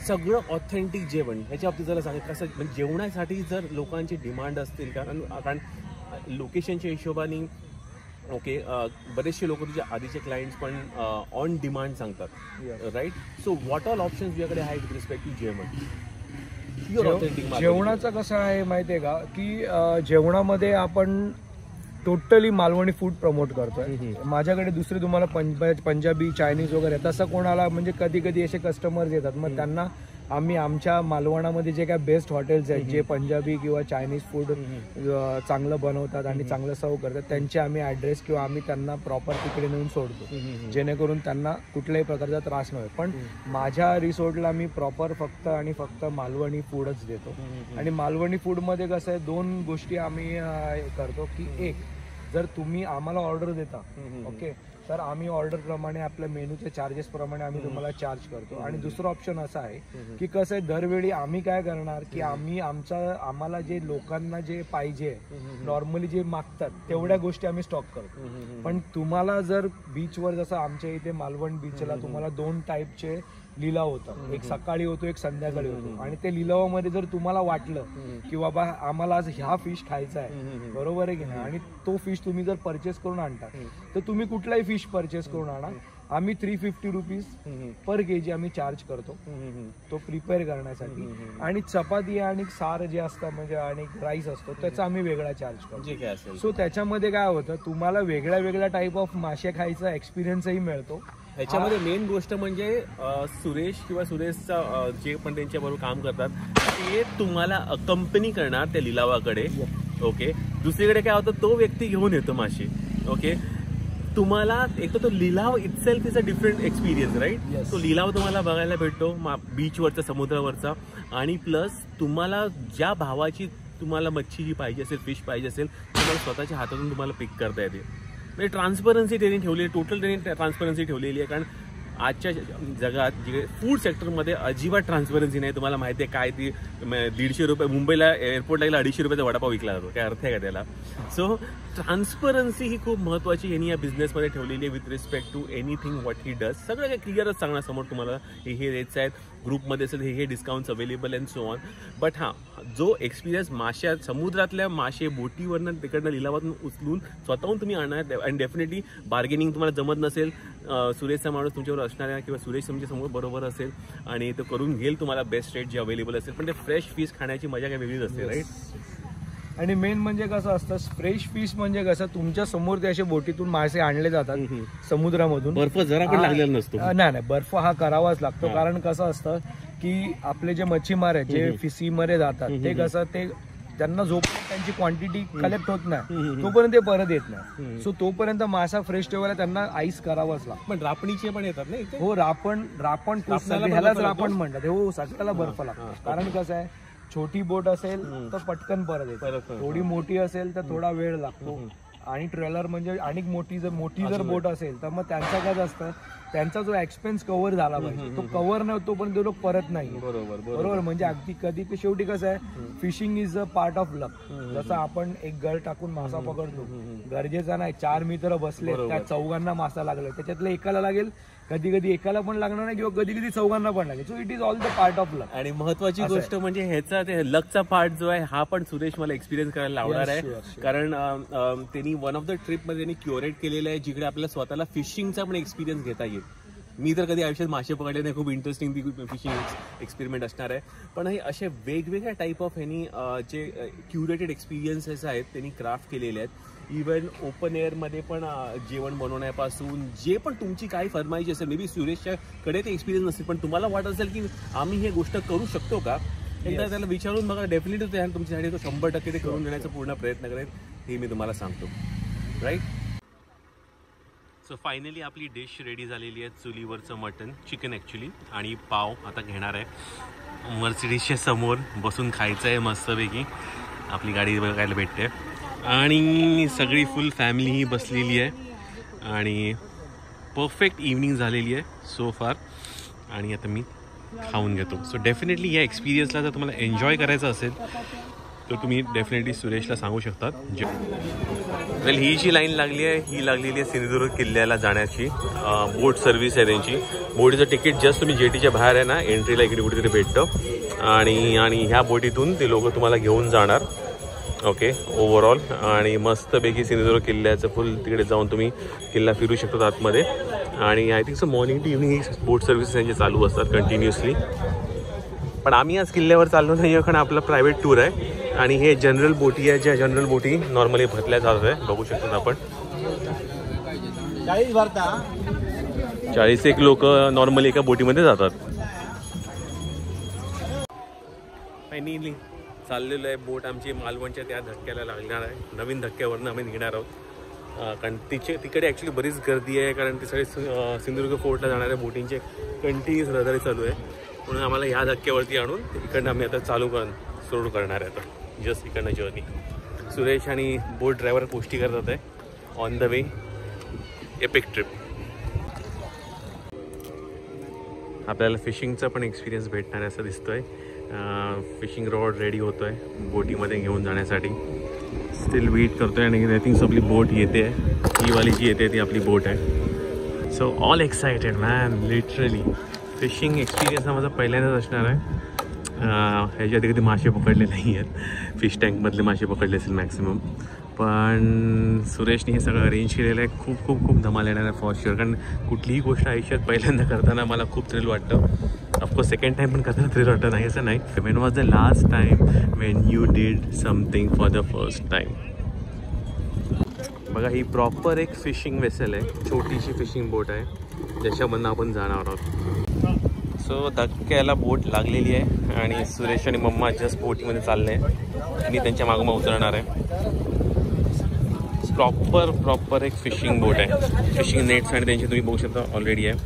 सगळं ऑथेंटिक जेवण ह्याच्या बाबतीत जरा सांगा कसं, म्हणजे जेवणासाठी जर लोकांची डिमांड असतील, कारण लोकेशनच्या हिशोबाने ओके बरेचसे लोक तुझे आधीचे क्लायंट्स पण ऑन डिमांड सांगतात, right. So what all options तुझ्याकडे आहे विथ रिस्पेक्ट टू जेवण? जेवणाचं कसं आहे माहिती आहे का, की जेवणामध्ये आपण टोटली मालवणी फूड प्रमोट करतोय. माझ्याकडे दुसरे तुम्हाला पंजाबी, चायनीज वगैरे तसं कोणाला, म्हणजे कधी कधी असे कस्टमर्स येतात, मग त्यांना आम्ही आमच्या मालवणामध्ये जे काय बेस्ट हॉटेल्स आहेत जे पंजाबी किंवा चायनीज फूड चांगलं बनवतात आणि चांगलं सर्व करतात, त्यांचे आम्ही ॲड्रेस किंवा आम्ही त्यांना प्रॉपर तिकडे नेऊन सोडतो, जेणेकरून त्यांना कुठल्याही प्रकारचा त्रास नव्हे. पण माझ्या रिसॉर्टला मी प्रॉपर फक्त आणि फक्त मालवणी फूडच देतो. आणि मालवणी फूडमध्ये कसं आहे, 2 गोष्टी आम्ही करतो की एक, जर तुम्ही आम्हाला ऑर्डर देता, ओके, तर आम्ही ऑर्डर प्रमाणे आपल्या मेनूच्या चार्जेस प्रमाणे आम्ही तुम्हाला चार्ज करतो. आणि दुसरं ऑप्शन असं आहे की कसं आहे, दरवेळी आम्ही काय करणार की आम्हाला जे लोकांना जे पाहिजे नॉर्मली जे मागतात तेवढ्या गोष्टी आम्ही स्टॉक करतो. पण तुम्हाला जर बीचवर, जसं आमच्या इथे मालवण बीचला तुम्हाला 2 टाईपचे लिलाव होतात, एक सकाळी होतो, एक संध्याकाळी होतो. आणि ते लिलावामध्ये जर तुम्हाला वाटलं की बाबा आम्हाला आज ह्या फिश खायचा आहे, बरोबर आहे की नाही, आणि तो फिश तुम्ही जर परचेस करून आणता, तर तुम्ही कुठलाही फिश परचेस करून आणा, आम्ही 350 रुपीज पर केजी आम्ही चार्ज करतो तो प्रिपेअर करण्यासाठी. आणि चपाती आणि सार जे असतं, म्हणजे आणि राईस असतो, त्याचा आम्ही वेगळा चार्ज करतो. सो त्याच्यामध्ये काय होतं, तुम्हाला वेगळ्या वेगळ्या टाईप ऑफ मासे खायचा एक्सपिरियन्सही मिळतो. ह्याच्यामध्ये मेन गोष्ट म्हणजे सुरेश किंवा सुरेशचा जे पण त्यांच्याबरोबर काम करतात ते तुम्हाला कंपनी करणार त्या लिलावाकडे. ओके. दुसरीकडे काय होतं, तो व्यक्ती घेऊन येतो मासे. ओके. तुम्हाला एक तर तो लिलाव itself is a different experience, right. तो लिलाव तुम्हाला बघायला भेटतो बीचवरचा, समुद्रावरचा. आणि प्लस तुम्हाला ज्या भावाची तुम्हाला मच्छी जी पाहिजे असेल, फिश पाहिजे असेल, तुम्हाला स्वतःच्या हातातून तुम्हाला पिक करता येते. म्हणजे ट्रान्सपरन्सी त्यांनी ठेवली, टोटल त्यांनी ट्रान्सपरन्सी ठेवलेली आहे. कारण आजच्या जगात जे फूड सेक्टरमध्ये अजिबात ट्रान्सपरन्सी नाही. तुम्हाला माहिती आहे काय, ती 150 रुपये मुंबईला एअरपोर्टला गेला 250 रुपयाचा वडापाव विकला जातो, काय अर्थ आहे का त्याला. सो ट्रान्सपरन्सी ही खूप महत्त्वाची यांनी या बिझनेसमध्ये ठेवलेली आहे with respect to anything what he does. सगळं काही क्लिअरच सांगणार समोर तुम्हाला, हे रेट्स आहेत, ग्रुपमध्ये असेल हे discounts available and so on. But हां, जो एक्सपिरियन्स समुद्रातल्या मासे बोटीवरनं तिकडनं लिलावातून उचलून स्वतःहून तुम्ही आणणार, आणि डेफिनेटली बार्गेनिंग तुम्हाला जमत नसेल, सुरेशचा माणूस तुमच्यावर असणार आहे किंवा सुरेश तुमच्या समोर बरोबर असेल आणि तो करून घेईल तुम्हाला बेस्ट रेट जे अवेलेबल असेल. पण ते फ्रेश फिश खाण्याची मजा काही वेगळीच असते, राईट. आणि मेन म्हणजे कसं असतं, फ्रेश फिश म्हणजे कसं, तुमच्या समोर ते असे बोटीतून मासे आणले जातात समुद्रामधून. बर्फ जरा पण लागलेला नसतो. नाही, बर्फ हा करावाच लागतो. कारण कसं असतं की आपले जे मच्छीमार आहेत जे फिशीमध्ये जातात, ते कसं, ते त्यांना जोपर्यंत त्यांची क्वांटिटी कलेक्ट होत नाही तोपर्यंत ते परत येत नाही. सो तोपर्यंत मासा फ्रेश ठेवायला त्यांना आईस करावाच लागतो. पण रापणीचे पण येतात ना इथे. हो, रापण ह्यालाच रापण म्हणतात. हो, सगळ्याला बर्फ लागतो. कारण कसं आहे, छोटी बोट असेल तर पटकन परत येते, थोडी मोठी असेल तर थोडा वेळ लागतो. आणि ट्रेलर म्हणजे आणि मोठी जर बोट असेल तर मग त्यांचं काय असतं, त्यांचा जो एक्सपेन्स कव्हर झाला पाहिजे, तो कव्हर नव्हतो पण ते लोक परत नाही. बरोबर. म्हणजे अगदी कधी शेवटी कसं आहे, fishing is a part of luck. जसं आपण एक गळ टाकून मासा पकडतो, गरजेचा नाही 4 मित्र बसले, त्या 4घांना मासा लागला, त्याच्यातलं एकाला लागेल कधी कधी एकाला पण लागणार नाही किंवा कधी कधी चौघांना पण लागेल. So it is all the part of luck. आणि महत्वाची गोष्ट म्हणजे ह्याचा ते लकचा पार्ट जो आहे हा पण सुरेश मला एक्सपिरियन्स करायला लावणार आहे. कारण त्यांनी वन ऑफ द ट्रिप मध्ये त्यांनी क्युरेट केलेलं आहे जिकडे आपल्याला स्वतःला फिशिंगचा पण एक्सपिरियन्स घेता येईल. मी तर कधी आयुष्यात मासे पकडले नाही, खूप इंटरेस्टिंग फिशिंग एक्सपेरिमेंट असणार आहे. पण हे असे वेगवेगळ्या टाईप ऑफ ह्यांनी जे क्युरेटेड एक्सपिरियन्सेस आहेत त्यांनी क्राफ्ट केलेले आहेत. इवन ओपन एअरमध्ये पण जेवण बनवण्यापासून जे पण तुमची काही फरमाईश असेल, मे बी सुरेशच्याकडे ते एक्सपिरियन्स नसेल पण तुम्हाला वाटत असेल की आम्ही हे गोष्ट करू शकतो का, एकदा त्याला विचारून बघा. डेफिनेटली ते तुमच्यासाठी तो 100% ते करून देण्याचा पूर्ण प्रयत्न करेल, हे मी तुम्हाला सांगतो. राईट. सो फायनली आपली डिश रेडी झालेली आहे. चुलीवरचं मटन, चिकन ॲक्च्युली, आणि पाव आता घेणार आहे. मर्सिडीजच्या समोर बसून खायचं आहे मस्तपैकी. आपली गाडी बघायला भेटते आणि सगळी फुल फॅमिली ही बसलेली आहे आणि परफेक्ट इव्हनिंग झालेली आहे सो फार. आणि आता मी खाऊन घेतो. सो डेफिनेटली या एक्सपिरियन्सला जर तुम्हाला एन्जॉय करायचं असेल तर तुम्ही डेफिनेटली सुरेशला सांगू शकतात. वेल, ही जी लाईन लागली आहे ही लागलेली आहे सिंधुदुर्ग किल्ल्याला जाण्याची. बोट सर्व्हिस आहे त्यांची. बोटीचं तिकीट जस्ट तुम्ही जेटीच्या बाहेर आहे ना, एंट्रीला इकडे कुठेतरी भेटतं आणि ह्या बोटीतून ते लोक तुम्हाला घेऊन जाणार. Okay, overall. आणि मस्तपैकी सिंधुदुर्ग किल्ल्याचं फुल तिकडे जाऊन तुम्ही किल्ला फिरू शकता आतमध्ये. आणि I think so morning to evening ही बोट सर्व्हिस त्यांचे चालू असतात कंटिन्युअसली. पण आम्ही आज किल्ल्यावर चाललो नाही कारण आपला प्रायव्हेट टूर आहे आणि हे जनरल बोटी आहे, ज्या जनरल बोटी नॉर्मली भरल्या जात आहे. बघू शकतो आपण 40 लोक नॉर्मली एका बोटीमध्ये जातात. फायनली चाललेलं आहे. बोट आमची मालवणच्या त्या धक्क्याला लागणार आहे. नवीन धक्क्यावरनं आम्ही निघणार आहोत कारण तिकडे ॲक्च्युली बरीच गर्दी आहे कारण ते सगळे सिंधुदुर्ग फोर्टला जाणाऱ्या बोटींचे कंटिन्युअस रहदारी चालू आहे. म्हणून आम्हाला ह्या धक्क्यावरती आणून इकडनं आम्ही आता सुरू करणार आहे. आता जस्ट इकडनं जर्नी. सुरेश आणि बोट ड्रायव्हर गोष्टी करतात आहे on the way epic trip. आपल्याला फिशिंगचा पण एक्सपिरियन्स भेटणार आहे असं दिसतोय. फिशिंग रॉड रेडी होतो आहे बोटीमध्ये घेऊन जाण्यासाठी. स्टील वेट करतो आहे आणि आय थिंक आपली बोट येते आहे. ही वाली जी येते ती आपली बोट आहे. So all excited man, literally. Fishing experience हा माझा पहिल्यांदाच असणार आहे. ह्याच्या आधी कधी मासे पकडले नाही आहेत. फिश टँकमधले मासे पकडले असेल मॅक्सिमम. पण सुरेशने हे सगळं अरेंज केलेलं आहे. खूप खूप खूप धमाल येणार आहे फॉर शुअर. कारण कुठलीही गोष्ट आयुष्यात पहिल्यांदा करताना मला खूप थ्रिल वाटतं. ऑफकोर्स सेकंड टाईम पण करताना थ्रिल वाटतं नाही असं नाही. Wien was the last time Wien you did something for the first time. बघा, ही प्रॉपर एक फिशिंग वेसल आहे. छोटीशी फिशिंग बोट आहे ज्याच्यामधनं आपण जाणार आहोत. सो धक्क्याला बोट लागलेली आहे आणि सुरेश आणि मम्मा जस्ट बोटीमध्ये चालले आहे. मी त्यांच्या मागोमाग उतरणार आहे. प्रॉपर एक फिशिंग बोट आहे. फिशिंग नेट्स आणि त्यांची तुम्ही बघू शकता ऑलरेडी आहे.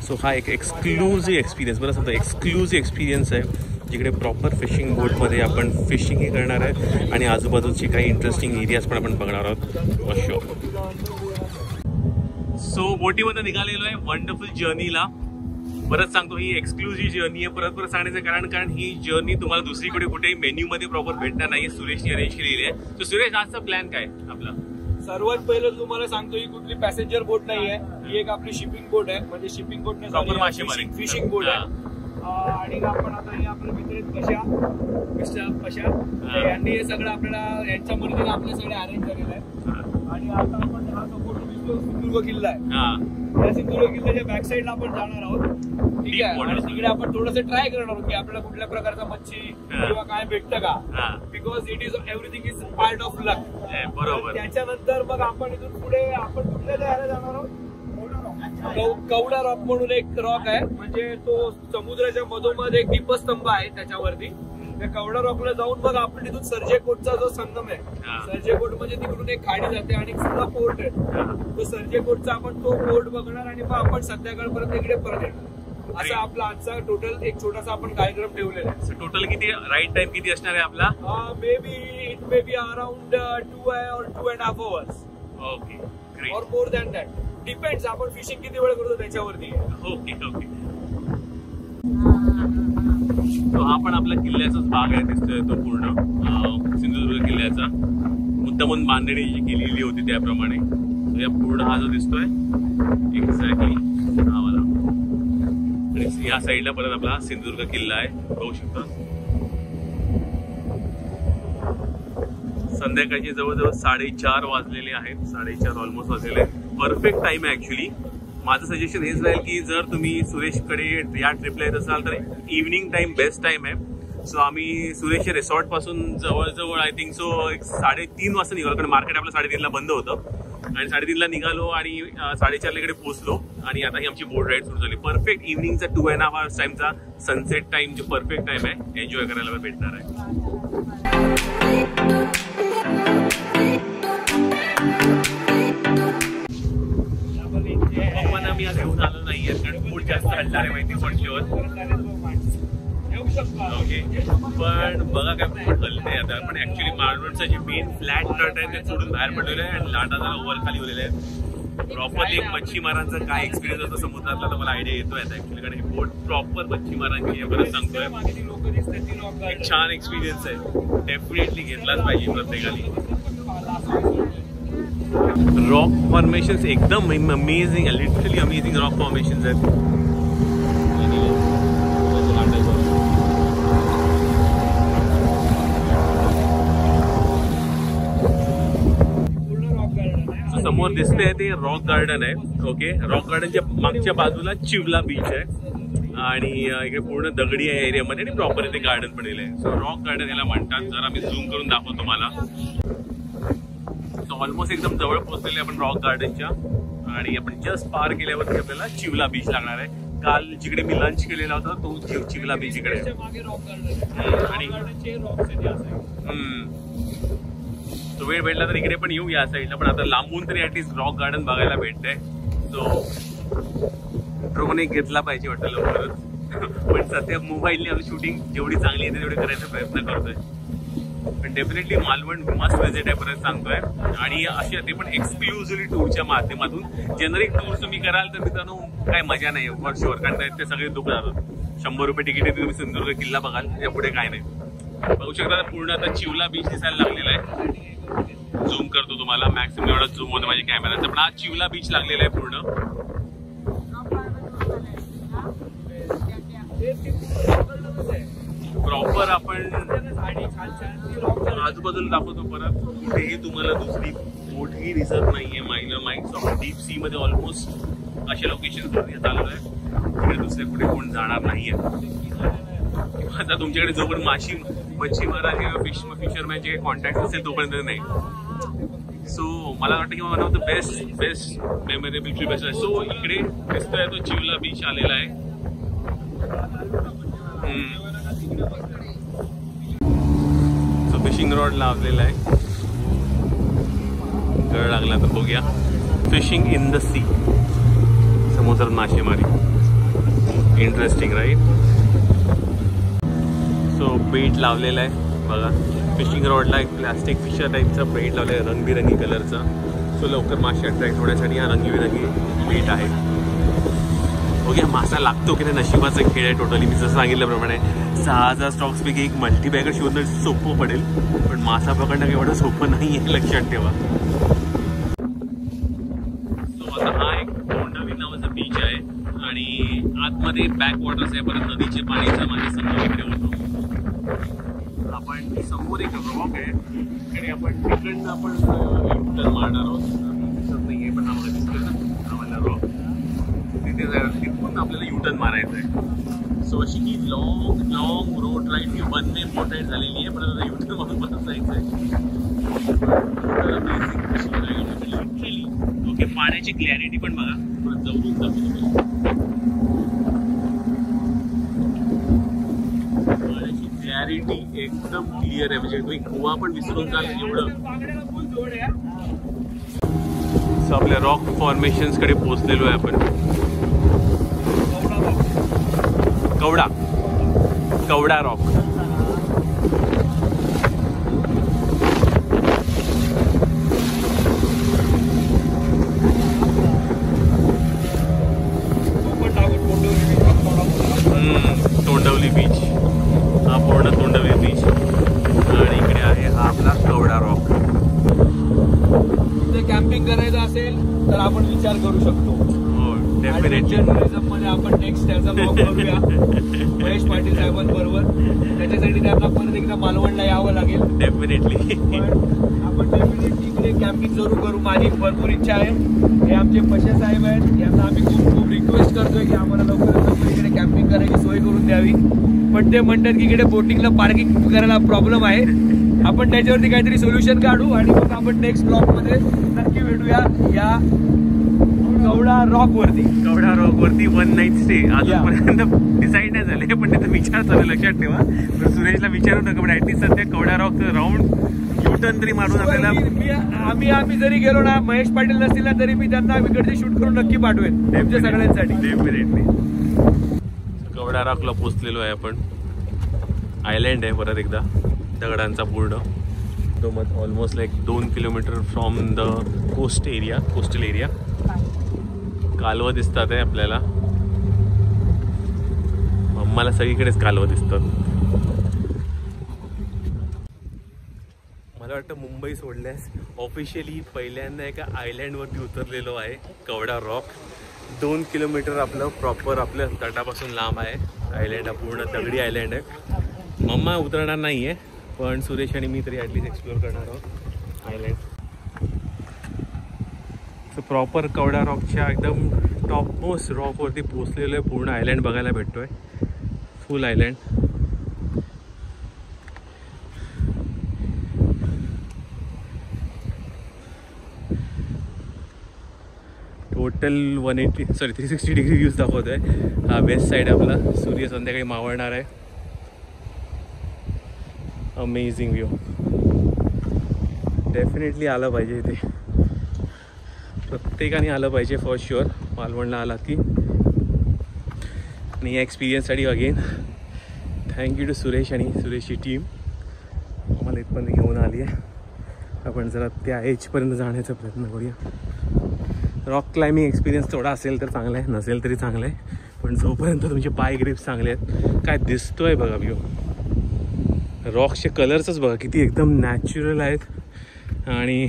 सो हा एक एक्सक्लुझिव्ह एक्सपिरियन्स, बरं सांगतो एक्सक्लुझिव्ह एक्सपिरियन्स आहे जिकडे प्रॉपर फिशिंग बोटमध्ये आपण फिशिंगही करणार आहे आणि आजूबाजूची काही इंटरेस्टिंग एरियाज पण आपण बघणार आहोत फॉर शुअर. सो बोटीमध्ये निघालेलो आहे वंडरफुल जर्नीला. परत सांगतो ही एक्सक्लुझिव्ह जर्नी आहे. परत सांगण्याचं कारण ही जर्नी तुम्हाला दुसरीकडे कुठेही मेन्यूमध्ये प्रॉपर भेटणार नाही. सुरेशने अरेंज केलेली आहे. तर सुरेश, आजचा प्लॅन काय आपला? सर्वात पहिलं तुम्हाला सांगतो ही कुठली पॅसेंजर बोट नाही आहे. ही एक आपली शिपिंग बोट आहे. म्हणजे शिपिंग बोट नाही, फिशिंग बोट आहे. आणि आपण आता हे आपले मिस्टर पशा यांनी हे सगळं आपल्याला यांच्या मर्जीने आपले सगळे अरेंज केलेलं आहे. आणि आता आपण हा जो फोटो दिसतो सिंधुदुर्ग किल्ला आहे, या सिंधुदुर्ग किल्ल्याच्या बॅक साईडला आपण जाणार आहोत. ठीक आहे. आणि तिकडे आपण थोडंसं ट्राय करणार आहोत की आपल्याला कुठल्या प्रकारचा मच्छी किंवा काय भेटतं का. Because it is everything is part of luck. बरोबर. त्याच्यानंतर मग आपण इथून पुढे आपण कुठल्या जायला जाणार आहोत? कवडा रॉक म्हणून एक रॉक आहे. म्हणजे तो समुद्राच्या मधोमध एक दीपस्तंभ आहे त्याच्यावरती. त्या कवडा रॉकला जाऊन मग आपण तिथून सर्जेकोटचा जो संगम आहे, सर्जेकोट म्हणजे तिकडून एक खाडी जाते आणि पुन्हा पोर्ट आहे. तो सर्जेकोटचा आपण तो पोर्ट बघणार आणि मग आपण संध्याकाळपर्यंत इकडे परत येणार. असा आपला आजचा टोटल एक छोटासा आपण कार्यक्रम ठेवलेला आहे. टोटल किती राईट टाइम किती असणार आहे आपला? It may be around 2 or 2.5 hours. Okay, great. और मोर दॅन दॅट. डिपेंड्स आपण फिशिंग किती वेळ करतो त्याच्यावरती. ओके. तो हा पण आपल्या किल्ल्याचाच भाग आहे दिसतोय तो पूर्ण सिंधुदुर्ग किल्ल्याचा. मुद्दामून बांधणी जी केलेली होती त्याप्रमाणे या पूर्ण हा जो दिसतोय एक्झॅक्टली हा वाला. आणि या साईडला परत आपला सिंधुदुर्ग किल्ला आहे, बघू शकता. संध्याकाळचे जवळजवळ 4:30 वाजलेले आहेत, 4:30 ऑलमोस्ट वाजलेले आहेत. परफेक्ट टाइम आहे ऍक्च्युली. माझं सजेशन हेच राहील की जर तुम्ही सुरेशकडे या ट्रिपला येत असाल तर इव्हनिंग टाइम बेस्ट टाइम आहे. सो आम्ही सुरेशच्या रिसॉर्ट पासून जवळजवळ आय थिंक सो एक 3:30 वाजता निघालो, कारण मार्केट आपलं 3:30ला बंद होतं. आणि 3:30ला निघालो आणि 4:30 इकडे पोहोचलो. आणि आता ही आमची बोट राईड सुरू झाली. परफेक्ट इव्हनिंगचा 2.5 hours टाइमचा सनसेट टाइम जो परफेक्ट टाइम आहे, एन्जॉय करायला भेटणार आहे. आपण आम्ही आज घेऊन आलो नाहीये कारण बोट जास्त हलणार आहे माहिती पडल्यावर. ओके, पण बघा काय बोट हलते आता. पण ऍक्च्युली मालवणचं जे मेन फ्लॅट तट आहे ते सोडून बाहेर पडलेलं आहे आणि लाटा जरा वर खाली उरलेले आहेत. प्रॉपरली एक मच्छीमारांचा काय एक्सपिरियन्स होता समुद्रातला तर मला आयडिया येतोय आता ऍक्च्युली, कारण ही बोट प्रॉपर मच्छीमारांची आहे. परत सांगतोय एक छान एक्सपिरियन्स आहे, डेफिनेटली घेतलाच पाहिजे प्रत्येकाने. रॉक फॉर्मेशन्स एकदम amazing, literally amazing rock formations आहेत. समोर दिसतंय ते रॉक गार्डन आहे. ओके, रॉक गार्डनच्या मागच्या बाजूला चिवला बीच आहे आणि इकडे पूर्ण दगडी आहे एरियामध्ये आणि प्रॉपर इथे गार्डन पण आहे. सो रॉक गार्डन याला म्हणतात. जर आम्ही झूम करून दाखवतो तुम्हाला. सो ऑलमोस्ट एकदम जवळ पोहोचलेले आपण रॉक गार्डनच्या आणि आपण जस्ट पार केल्यावरती आपल्याला चिवला बीच लागणार आहे. काल जिकडे मी लंच केलेला होता तो चिवला बीच इकडे आणि तो वेळ भेटला तर इकडे पण येऊ या साईडला. पण आता लांबून तरी ऍटलीस्ट रॉक गार्डन बघायला भेटतंय. सो ड्रोन एक घेतला पाहिजे वाटतं लवकरच. पण सध्या मोबाईलने आपली शूटिंग जेवढी चांगली येते तेवढी करायचा प्रयत्न करतोय. पण डेफिनेटली मालवण मस्ट विजिट आहे परत सांगतोय. आणि अशा ते पण एक्सक्लुझिव्हली टूरच्या माध्यमातून. जेनरिक टूर तुम्ही कराल तर मित्रांनो काय मजा नाही फॉर शुअर, कारण ते सगळे दुःख जातात. 100 रुपये तिकीट आहे, तुम्ही सिंधुदुर्ग किल्ला बघाल, त्या पुढे काय नाही. बघू शकता पूर्ण आता चिवला बीच दिसायला लागलेला आहे. झूम करतो तुम्हाला, मॅक्सिमम एवढा झूम होतं माझ्या कॅमेराचा. पण आज चिवला बीच लागलेला आहे पूर्ण. प्रॉपर आपण आजूबाजूला दाखवतो परत. कुठेही तुम्हाला दुसरी बोटही दिसत नाहीये. माइंड्स ऑफ डीप सी मध्ये ऑलमोस्ट अशा लोकेशन चालू आहे तिकडे दुसरे कुठे कोण जाणार नाहीये. आता तुमच्याकडे जोपर्यंत मच्छीमारा किंवा फिशरमॅनचे काही कॉन्टॅक्ट असेल तोपर्यंत नाही. सो मला वाटतं की one of the best memorable trip आहे. सो इकडे दिसतोय तो चिवला बीच आलेला आहे. सो फिशिंग रॉड लावलेला आहे. गळ लागला तर बघूया. फिशिंग इन द सी, समुद्रात मासेमारी. Interesting right. सो बेट लावलेला आहे बघा. फिशिंग रॉडला एक प्लास्टिक फिशर टाईपचा बेट लावलेला आहे रंगबिरंगी कलरचा. सो लवकर मासे अट्रॅक्ट होण्यासाठी हा रंगीबिरंगी बेट आहे. ओके, मासा लागतो की नाही नशिबाचा खेळ आहे टोटली. मी जसं सांगितल्याप्रमाणे 6,000 स्टॉक्सपैकी एक मल्टीबॅगर शोधणं सोपं पडेल, पण मासा पकडणं एवढं सोपं नाही आहे, लक्षात ठेवा. सो आता हा एक तोंडवी नावाचा बीच आहे आणि आतमध्ये बॅक वॉटर्स आहे. परत नदीचे पाणीचा माझ्या समोर इकडे होतो. आपण समोर एक रॉक आहे, इकडे आपण तिकडनं आपण युटर्न मारणार आहोत. दिसत नाही आहे पण आम्हाला दिसतोय ना आम्हाला रॉक. तिथून आपल्याला युटर्न मारायचं आहे. सो अशी ही लॉंग रोड राईड ही बनणे बोट राईड झालेली आहे. पण आता युटर्न मारून परत जायचं आहे. लिटरली ओके, पाण्याची क्लॅरिटी पण बघा. परत जवळून दाखवतो. पाण्याची क्लॅरिटी एकदम क्लिअर आहे, म्हणजे तुम्ही गोवा पण विसरून जाल एवढं. सो आपल्या रॉक फॉर्मेशन्स कडे पोहोचलेलो आहे आपण. कवडा रॉक. तोंडवली बीच, हा पूर्ण तोंडवली बीच. आणि इकडे आहे हा आपला कवडा रॉक. इथे कॅम्पिंग करायचं असेल तर आपण विचार करू शकतो. हो ऍडव्हेंचर टुरिझम मध्ये आपण नेक्स्ट त्याचा ब्लॉग करूया महेश पाटील साहेबांबरोबर. त्याच्यासाठी त्यांना परत एकदा मालवणला यावं लागेल डेफिनेटली. पण आपण डेफिनेटली इकडे कॅम्पिंग जरूर करू. माझी भरपूर इच्छा आहे. हे आमचे पशे साहेब आहेत, यांना आम्ही खूप रिक्वेस्ट करतोय की आम्हाला लवकरात लवकर इकडे कॅम्पिंग करायची सोय करून द्यावी. पण ते म्हणतात की इकडे बोटिंगला पार्किंग करायला प्रॉब्लेम आहे. आपण त्याच्यावरती काहीतरी सोल्युशन काढू आणि मग आपण नेक्स्ट ब्लॉग मध्ये नक्की भेटूया या कवडा रॉक वरती 1 नाईट स्टे. अजूनपर्यंत डिसाईड नाही झाले, पण त्याचा विचार चालू लक्षात ठेवा. तर सुरेशला विचारू नका, पण ऍटलीस्ट सध्या कवडा रॉकचं राऊंड युटर्न तरी मारून आपल्याला आम्ही जरी गेलो ना, महेश पाटील नसतील ना तरी मी त्यांना इकडचे शूट करून नक्की पाठवेन तुमच्या सगळ्यांसाठी. डेफिनेटली. कवडा रॉकला पोहोचलेलो आहे आपण. आयलँड आहे परत एकदा दगडांचा पूर्ण. तो मग almost like 2 kilometre from the coastal area. कालवं दिसतात आहे आपल्याला. मला सगळीकडेच कालवं दिसतात. मला वाटतं मुंबई सोडल्यास ऑफिशियली पहिल्यांदा एका आयलँडवरती उतरलेलो आहे. कवडा रॉक 2 किलोमीटर आपलं प्रॉपर आपल्या तटापासून लांब आहे. आयलँड हा पूर्ण दगडी आयलँड आहे. मम्मा उतरणार नाही आहे, पण सुरेश आणि मी तरी ॲटलीस्ट एक्सप्लोअर करणार आहोत आयलँड. सो प्रॉपर कवडा रॉकच्या एकदम टॉपमोस्ट रॉकवरती पोचलेलो आहे. पूर्ण आयलँड बघायला भेटतो आहे. फुल आयलँड. टोटल 360 डिग्री व्ह्यूज दाखवत आहे. हा वेस्ट साईड आपला. सूर्य संध्याकाळी मावळणार आहे. Amazing view. डेफिनेटली आलं पाहिजे इथे. प्रत्येकाने आलं पाहिजे फॉर शुअर मालवणला आला की. आणि या एक्सपिरियन्ससाठी अगेन थँक्यू टू सुरेश आणि सुरेशची टीम आम्हाला इथपर्यंत घेऊन आली आहे. आपण जरा त्या एजपर्यंत जाण्याचा प्रयत्न करूया. रॉक क्लाइम्बिंग एक्सपिरियन्स थोडा असेल तर चांगला आहे, नसेल तरी चांगलं आहे. पण जोपर्यंत तुमचे पाय ग्रिप्स चांगले आहेत. काय दिसतोय बघा व्ह्यू. रॉक्सचे कलर्सच बघा किती एकदम नॅचरल आहेत. आणि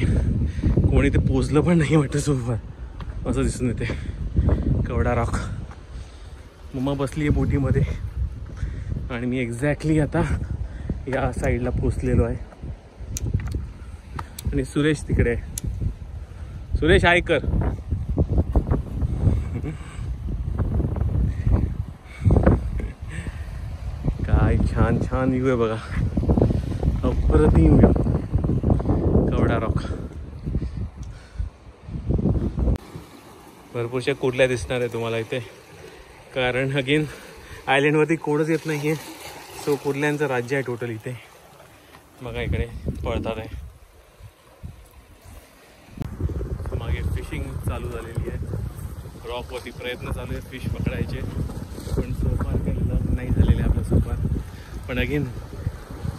कोणी ते पोचलं पण नाही वाटतं सोबत असं दिसून येते. कवडा रॉक. मम्मा बसली आहे बोटीमध्ये आणि मी एक्झॅक्टली आता या साईडला पोचलेलो आहे. आणि सुरेश तिकडे आहे. सुरेश हाय कर. काय छान छान व्ह्यू आहे बघा. अप्रतिम व्ह्यू. कवडा रॉक. भरपूरशा कुर्ल्या दिसणार आहे तुम्हाला इथे, कारण अगेन आयलँडवरती कोणच येत नाही आहे. सो कुर्ल्यांचं राज्य आहे टोटल इथे. बघा इकडे पळतात आहे. मागे फिशिंग चालू झालेली आहे. रॉकवरती प्रयत्न चालू आहे फिश पकडायचे, पण सोफार काही लग नाही झालेले आपलं सोफार. पण अगेन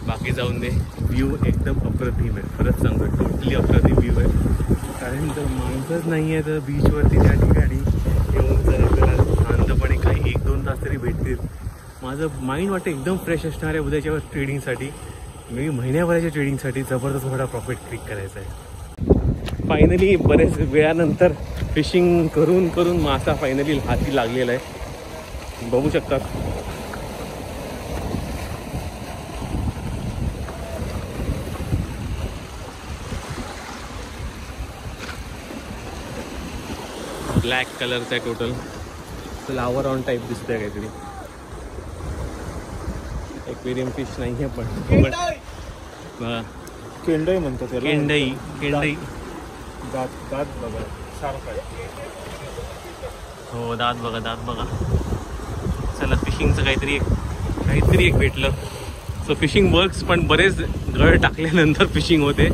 बाकी जाऊन दे. व्ह्यू एकदम अप्रतिम आहे. खरंच सांगतो टोटली अप्रतिम व्ह्यू आहे. कारण जर माणसंच नाही आहे तर बीचवरती त्या ठिकाणी येऊन जर आपल्याला शांतपणे काही 1-2 तास तरी भेटतील. माझं माइंड वाटतं एकदम फ्रेश असणार आहे उद्याच्यावर ट्रेडिंगसाठी. मी महिन्याभराच्या ट्रेडिंगसाठी जबरदस्त मोठा प्रॉफिट क्लिक करायचा आहे. फायनली बरेच वेळानंतर फिशिंग करून करून मासा फायनली हाती लागलेला आहे. बघू शकतात. ब्लॅक कलरचा आहे टोटल. फ्लावर ऑन टाईप दिसतंय काहीतरी. एक्वेरियम फिश नाही आहे पण केंडई म्हणतात त्याला. केंडई. दात बघा सारखा. हो दात बघा. चला फिशिंगचं काहीतरी एक भेटलं. So fishing works. पण बरेच गळ टाकल्यानंतर फिशिंग होते.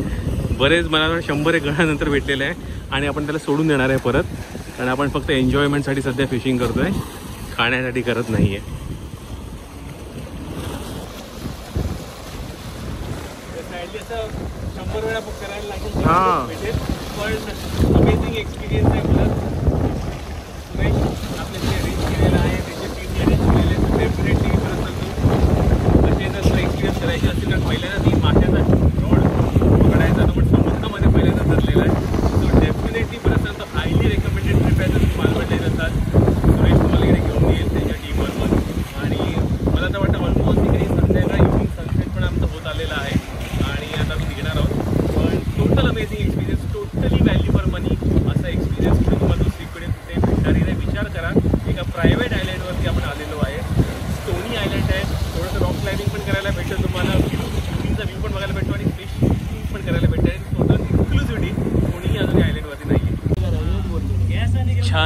बरेच मला 100 गळानंतर भेटलेले आहे. आणि आपण त्याला सोडून देणार आहे परत. कारण आपण फक्त एन्जॉयमेंटसाठी सध्या फिशिंग करतोय, खाण्यासाठी करत नाहीये. असं 100 वेळा बुक करायला लागेल. पण अमेझिंग एक्सपिरियन्स आहे. मला सुरेश आपल्या जे अरेंज केलेलं आहे त्याच्या टीमने अरेंज केलेलं आहे. तर डेफिनेटली खरं सांगतो असे जर तुला एक्सपिरियन्स करायचे असतील तर पहिल्यांदा मी माशाचा रोड पकडायचा तो पण समुद्रामध्ये पहिल्यांदा धरलेला आहे. सो डेफिनेटली परत सांगतो हायली रेकमेंडेड ट्रिप आहे. जर तुम्ही मालवणला येत असाल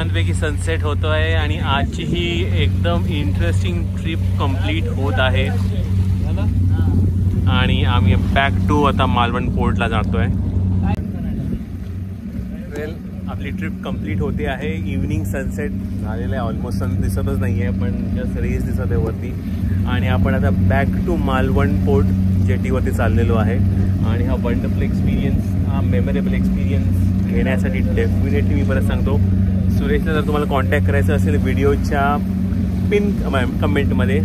छानपैकी सनसेट होतोय आणि आजची ही एकदम इंटरेस्टिंग ट्रिप कंप्लीट होत आहे आणि आम्ही बॅक टू आता मालवण पोर्टला जातोय. वेल आपली ट्रिप कंप्लीट होते आहे. इव्हनिंग सनसेट झालेलं आहे. ऑलमोस्ट सन दिसतच नाही आहे पण जस्ट रेस दिसत आहे वरती. आणि आपण आता बॅक टू मालवण पोर्ट जेटीवरती चाललेलो आहे. आणि हा वंडरफुल एक्सपिरियन्स, हा मेमोरेबल एक्सपिरियन्स घेण्यासाठी डेफिनेटली मी परत सांगतो, सुरेशला जर तुम्हाला कॉन्टॅक्ट करायचं असेल व्हिडिओच्या पिन कमेंटमध्ये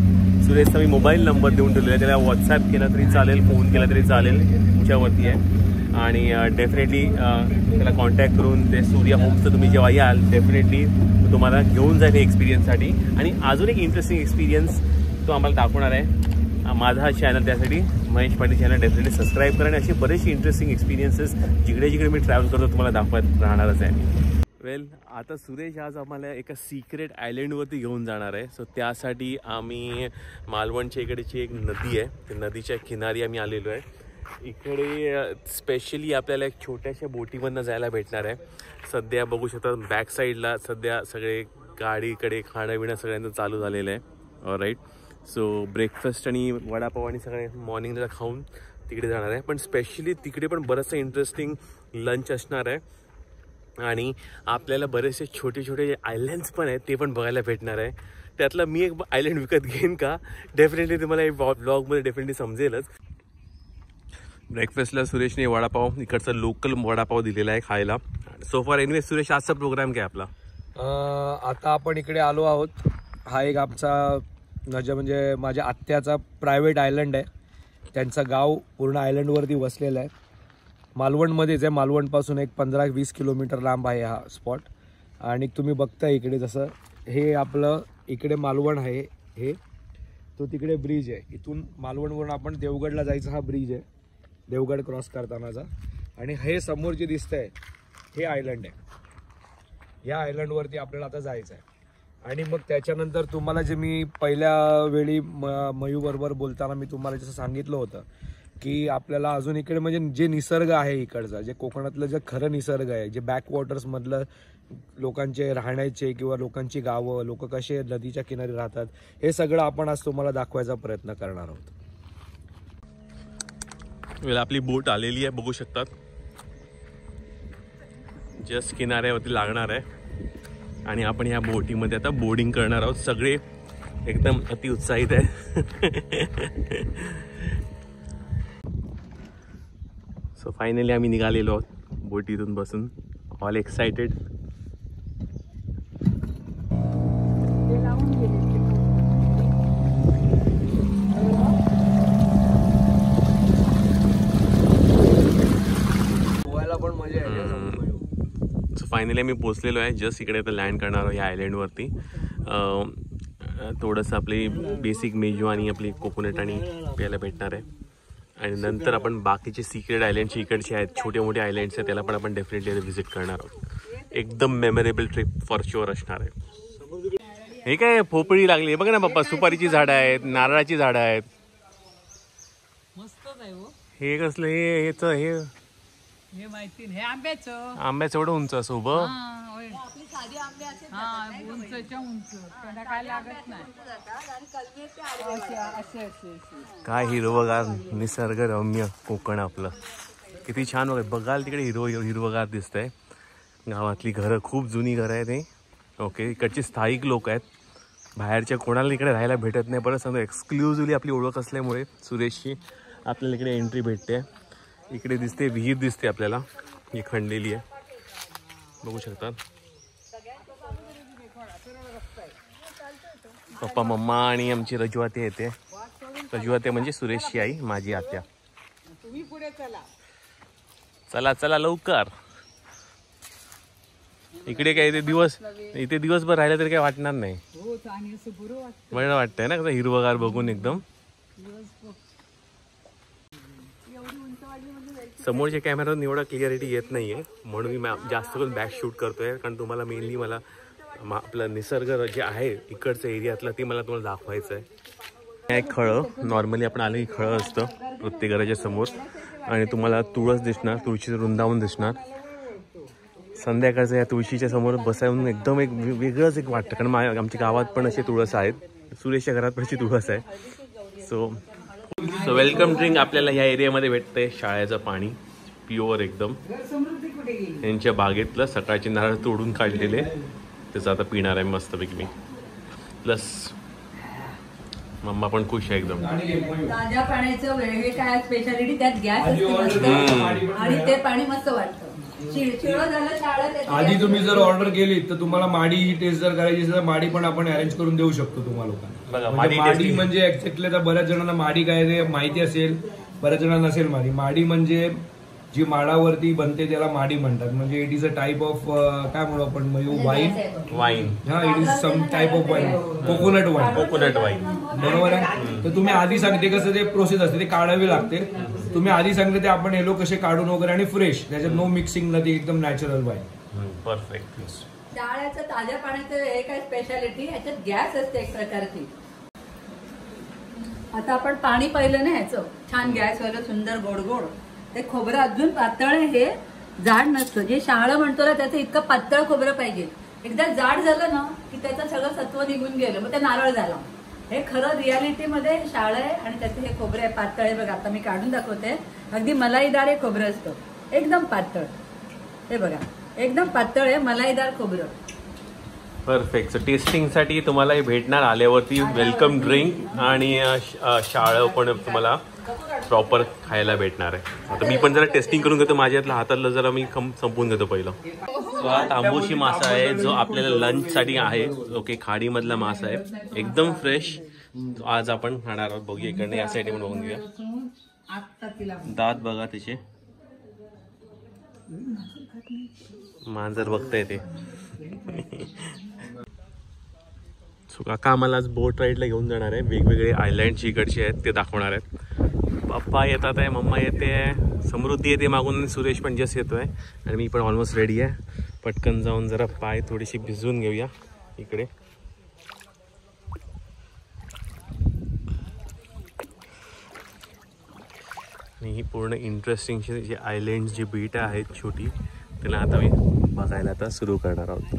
सुरेशचा मी मोबाईल नंबर देऊन ठेवलेला आहे. त्याला व्हॉट्सॲप केला तरी चालेल, फोन केला तरी चालेल, तुमच्यावरती आहे. आणि डेफिनेटली त्याला कॉन्टॅक्ट करून ते सूर्या होमचं तुम्ही जेव्हा याल डेफिनेटली तुम्हाला घेऊन जाईल एक्सपिरियन्ससाठी. आणि अजून एक इंटरेस्टिंग एक्सपिरियन्स तो आम्हाला दाखवणार आहे. माझा हा चॅनल, त्यासाठी Mahesh Patil channel definitely subscribe करा. आणि असे बरेचसे इंटरेस्टिंग एक्सपिरियन्सेस जिकडे जिकडे मी ट्रॅव्हल करतो तुम्हाला दाखवत राहणारच आहे. वेल आता सुरेश आज आम्हाला एका सिक्रेट आयलंडवरती घेऊन जाणार आहे. सो त्यासाठी आम्ही मालवणच्या इकडेची एक नदी आहे, त्या नदीच्या किनारी आम्ही आलेलो आहे. इकडे स्पेशली आपल्याला एक छोट्याशा बोटीमधनं जायला भेटणार आहे. सध्या बघू शकता बॅक साईडला सध्या सगळे गाडीकडे खाणं पिणं सगळ्यांचं चालू झालेलं आहे. राईट, सो ब्रेकफास्ट आणि वडापाव आणि सगळे मॉर्निंगला खाऊन तिकडे जाणार आहे. पण स्पेशली तिकडे पण बरंचसं इंटरेस्टिंग लंच असणार आहे. आणि आपल्याला बरेचसे छोटे छोटे आयलँड्स पण आहेत ते पण बघायला भेटणार आहे. त्यातला मी एक आयलँड विकत घेईन का डेफिनेटली तुम्हाला एक ब्लॉगमध्ये डेफिनेटली समजेलच. ब्रेकफास्टला सुरेशने वडापाव, इकडचा लोकल वडापाव दिलेला आहे खायला. सो फॉर एनिवे सुरेश आजचा प्रोग्राम काय आपला? आता आपण इकडे आलो आहोत. हा एक आमचा म्हणजे माझ्या आत्याचा प्रायव्हेट आयलंड आहे. त्यांचं गाव पूर्ण आयलंडवरती वसलेलं आहे. मालवणमध्येच आहे. मालवणपासून एक 15-20 किलोमीटर लांब आहे हा स्पॉट. आणि तुम्ही बघता इकडे जसं हे आपलं इकडे मालवण आहे, हे तो तिकडे ब्रिज आहे. इथून मालवणवरून आपण देवगडला जायचा हा ब्रिज आहे, देवगड क्रॉस करतानाचा. आणि हे समोर जे दिसतंय हे आयलंड आहे. या आयलंडवरती आपल्याला आता जायचं आहे. आणि मग त्याच्यानंतर तुम्हाला जे मी पहिल्या वेळी मयूबरोबर बोलताना मी तुम्हाला जसं सांगितलं होतं की आपल्याला अजून इकडे म्हणजे जे निसर्ग आहे इकडचा, जे कोकणातलं जे खरं निसर्ग आहे, जे बॅकवॉटर्समधलं लोकांचे राहण्याचे किंवा लोकांची गावं, लोक कसे नदीच्या किनारी राहतात, हे सगळं आपण आज तुम्हाला दाखवायचा प्रयत्न करणार आहोत. आपली बोट आलेली आहे, बघू शकतात. जस्ट किनाऱ्यावरती लागणार आहे आणि आपण ह्या बोटीमध्ये आता बोर्डिंग करणार आहोत. सगळे एकदम अति उत्साहित आहे. सो फायनली आम्ही निघालेलो आहोत बोटीतून बसून, ऑल एक्साइटेड. फायनली आम्ही पोचलेलो आहे. जस्ट इकडे आता लँड करणार आहोत या आयलँडवरती. थोडंसं आपली बेसिक मेजवानी आपली कोकोनट आणि प्यायला भेटणार आहे. आणि नंतर आपण बाकीचे सिक्रेट आयलँडचे इकडचे आहेत, छोटे मोठे आयलँड्स आहेत, त्याला पण आपण डेफिनेटली व्हिजिट करणार आहोत. एकदम मेमोरेबल ट्रिप फॉर शुअर असणार आहे. हे काय पोपळी लागली बघ ना पप्पा, सुपारीची झाडं आहेत, नारळाची झाडं आहेत. हे कसलं हे माहिती हे आंब्याचं आंब्याचं एवढं उंच असं उभं. काय लागत नाही. काय हिरवगार निसर्ग रम्य कोकण आपलं, किती छान बघाल. तिकडे हिरवगार दिसतंय. गावातली घरं खूप जुनी घरं आहेत. हे ओके, इकडचे स्थायिक लोक आहेत. बाहेरच्या कोणाला इकडे राहायला भेटत नाही. परत सांगतो एक्सक्लुझिव्हली आपली ओळख असल्यामुळे सुरेशची आपल्याला इकडे एंट्री भेटते. इकडे दिसते विहीर दिसते आपल्याला, ही खणलेली आहे, बघू शकतात. पप्पा मम्मा आणि आमची रजवाते येते. रजवाते म्हणजे सुरेशची आई, माझी आत्या. चला चला लवकर. इकडे काय इथे दिवसभर राहिलं तरी काय वाटणार नाही. मला वाटतंय ना कसं हिरवगार बघून एकदम. समोरच्या कॅमेऱ्यावर एवढा क्लिअरिटी येत नाही आहे म्हणून मी जास्त करून बॅक शूट करतोय. कारण तुम्हाला मेनली मला आपलं निसर्ग जे आहे इकडचं एरियातलं ते मला तुम्हाला दाखवायचं आहे. एक खळं, नॉर्मली आपण आलं की खळं असतं प्रत्येक घराच्या समोर. आणि तुम्हाला तुळस दिसणार, तुळशीचं वृंदावन दिसणार. संध्याकाळचं या तुळशीच्या समोर बसावून एकदम एक वेगळंच एक वाटतं. कारण आमच्या गावात पण असे तुळस आहेत, सुरेशच्या घरात पण अशी तुळस आहे. सो वेलकम ड्रिंक आपल्याला ह्या एरियामध्ये भेटतंय. शाळेचं पाणी प्युअर एकदम, यांच्या बागेतलं सकाळचे नारळ तोडून काढलेले, त्याचं आता पिणार आहे मस्तपैकी मी. प्लस मम्मा पण खुश आहे एकदम. ताज्या पाण्याचं हे काय स्पेशालिटी, त्यात गॅस असते आणि ते पाणी मस्त वाटतं. आधी तुम्ही जर ऑर्डर केली तर तुम्हाला माडी ही टेस्ट जर करायची असेल तर माडी पण आपण अरेंज करून देऊ शकतो तुम्हाला लोकांना. माडी म्हणजे एक्झॅक्टली तर बऱ्याच जणांना माडी काय ते माहिती असेल, बऱ्याच जणांना नसेल माडी. माडी म्हणजे जी माडावरती बनते त्याला माडी म्हणतात. म्हणजे it is a type of काय म्हणू आपण वाईन. हा, it is some type of wine, coconut wine. बरोबर आहे. तर तुम्ही आधी सांगते कसं ते प्रोसेस असते, ते काढावी लागते. तुम्ही आधी सांगते ते आपण येलो कसे काढून वगैरे आणि फ्रेश, त्याच्यात नो मिक्सिंग ना, ते एकदम नॅचरल वाईन. परफेक्ट. शाळेचं ताज्या पाण्याचं हे काय स्पेशालिटी, याच्यात गॅस असते एक प्रकारची. आता आपण पाणी पाहिलं ना ह्याचं, छान गॅस वालं सुंदर गोड गोड. ते खोबरं अजून पातळ आहे, हे जाड नसतं. जे शहाळं म्हणतो ना त्याचं इतकं पातळ खोबरं पाहिजे. एकदा जाड झालं ना की त्याचं सगळं सत्व निघून गेलं, मग ते नारळ झाला. हे खरं रियालिटीमध्ये शाळं आहे आणि त्याचे हे खोबरे आहे पातळ आहे. बघा आता मी काढून दाखवते, अगदी मलाईदार हे खोबरं असतं, एकदम पातळ. हे बघा एकदम पातळ आहे मलाईदार खोबरं. परफेक्ट. सो टेस्टिंगसाठी तुम्हाला हे भेटणार आल्यावरती वेलकम ड्रिंक आणि शाळं पण तुम्हाला प्रॉपर खायला भेटणार आहे. आता मी पण जरा टेस्टिंग करून घेतो, माझ्यातलं हातातलं जरा मी संपवून घेतो पहिलं. सो हा तांबूशी मासा आहे जो आपल्याला लंचसाठी आहे. ओके, खाडीमधला मासा आहे, एकदम फ्रेश. आज आपण खाणार आहोत. बघूया इकडे या साईडने पण बघून घेऊया. दात बघा त्याचे, मांजर बघता येते. सो काका आम्हाला आज बोट राईडला घेऊन जाणार आहे. वेगवेगळे आयलँड इकडचे आहेत ते दाखवणार आहेत. पप्पा येतात आहे, मम्मा येते आहे, समृद्धी येते मागून, सुरेश पण जस्ट येतोय आणि मी पण ऑलमोस्ट रेडी आहे. पटकन जाऊन जरा पाय थोडीशी भिजवून घेऊया इकडे. आणि ही पूर्ण इंटरेस्टिंग जी आयलँड जी बीट आहेत छोटी, त्याला आता मी बघायला आता सुरू करणार आहोत.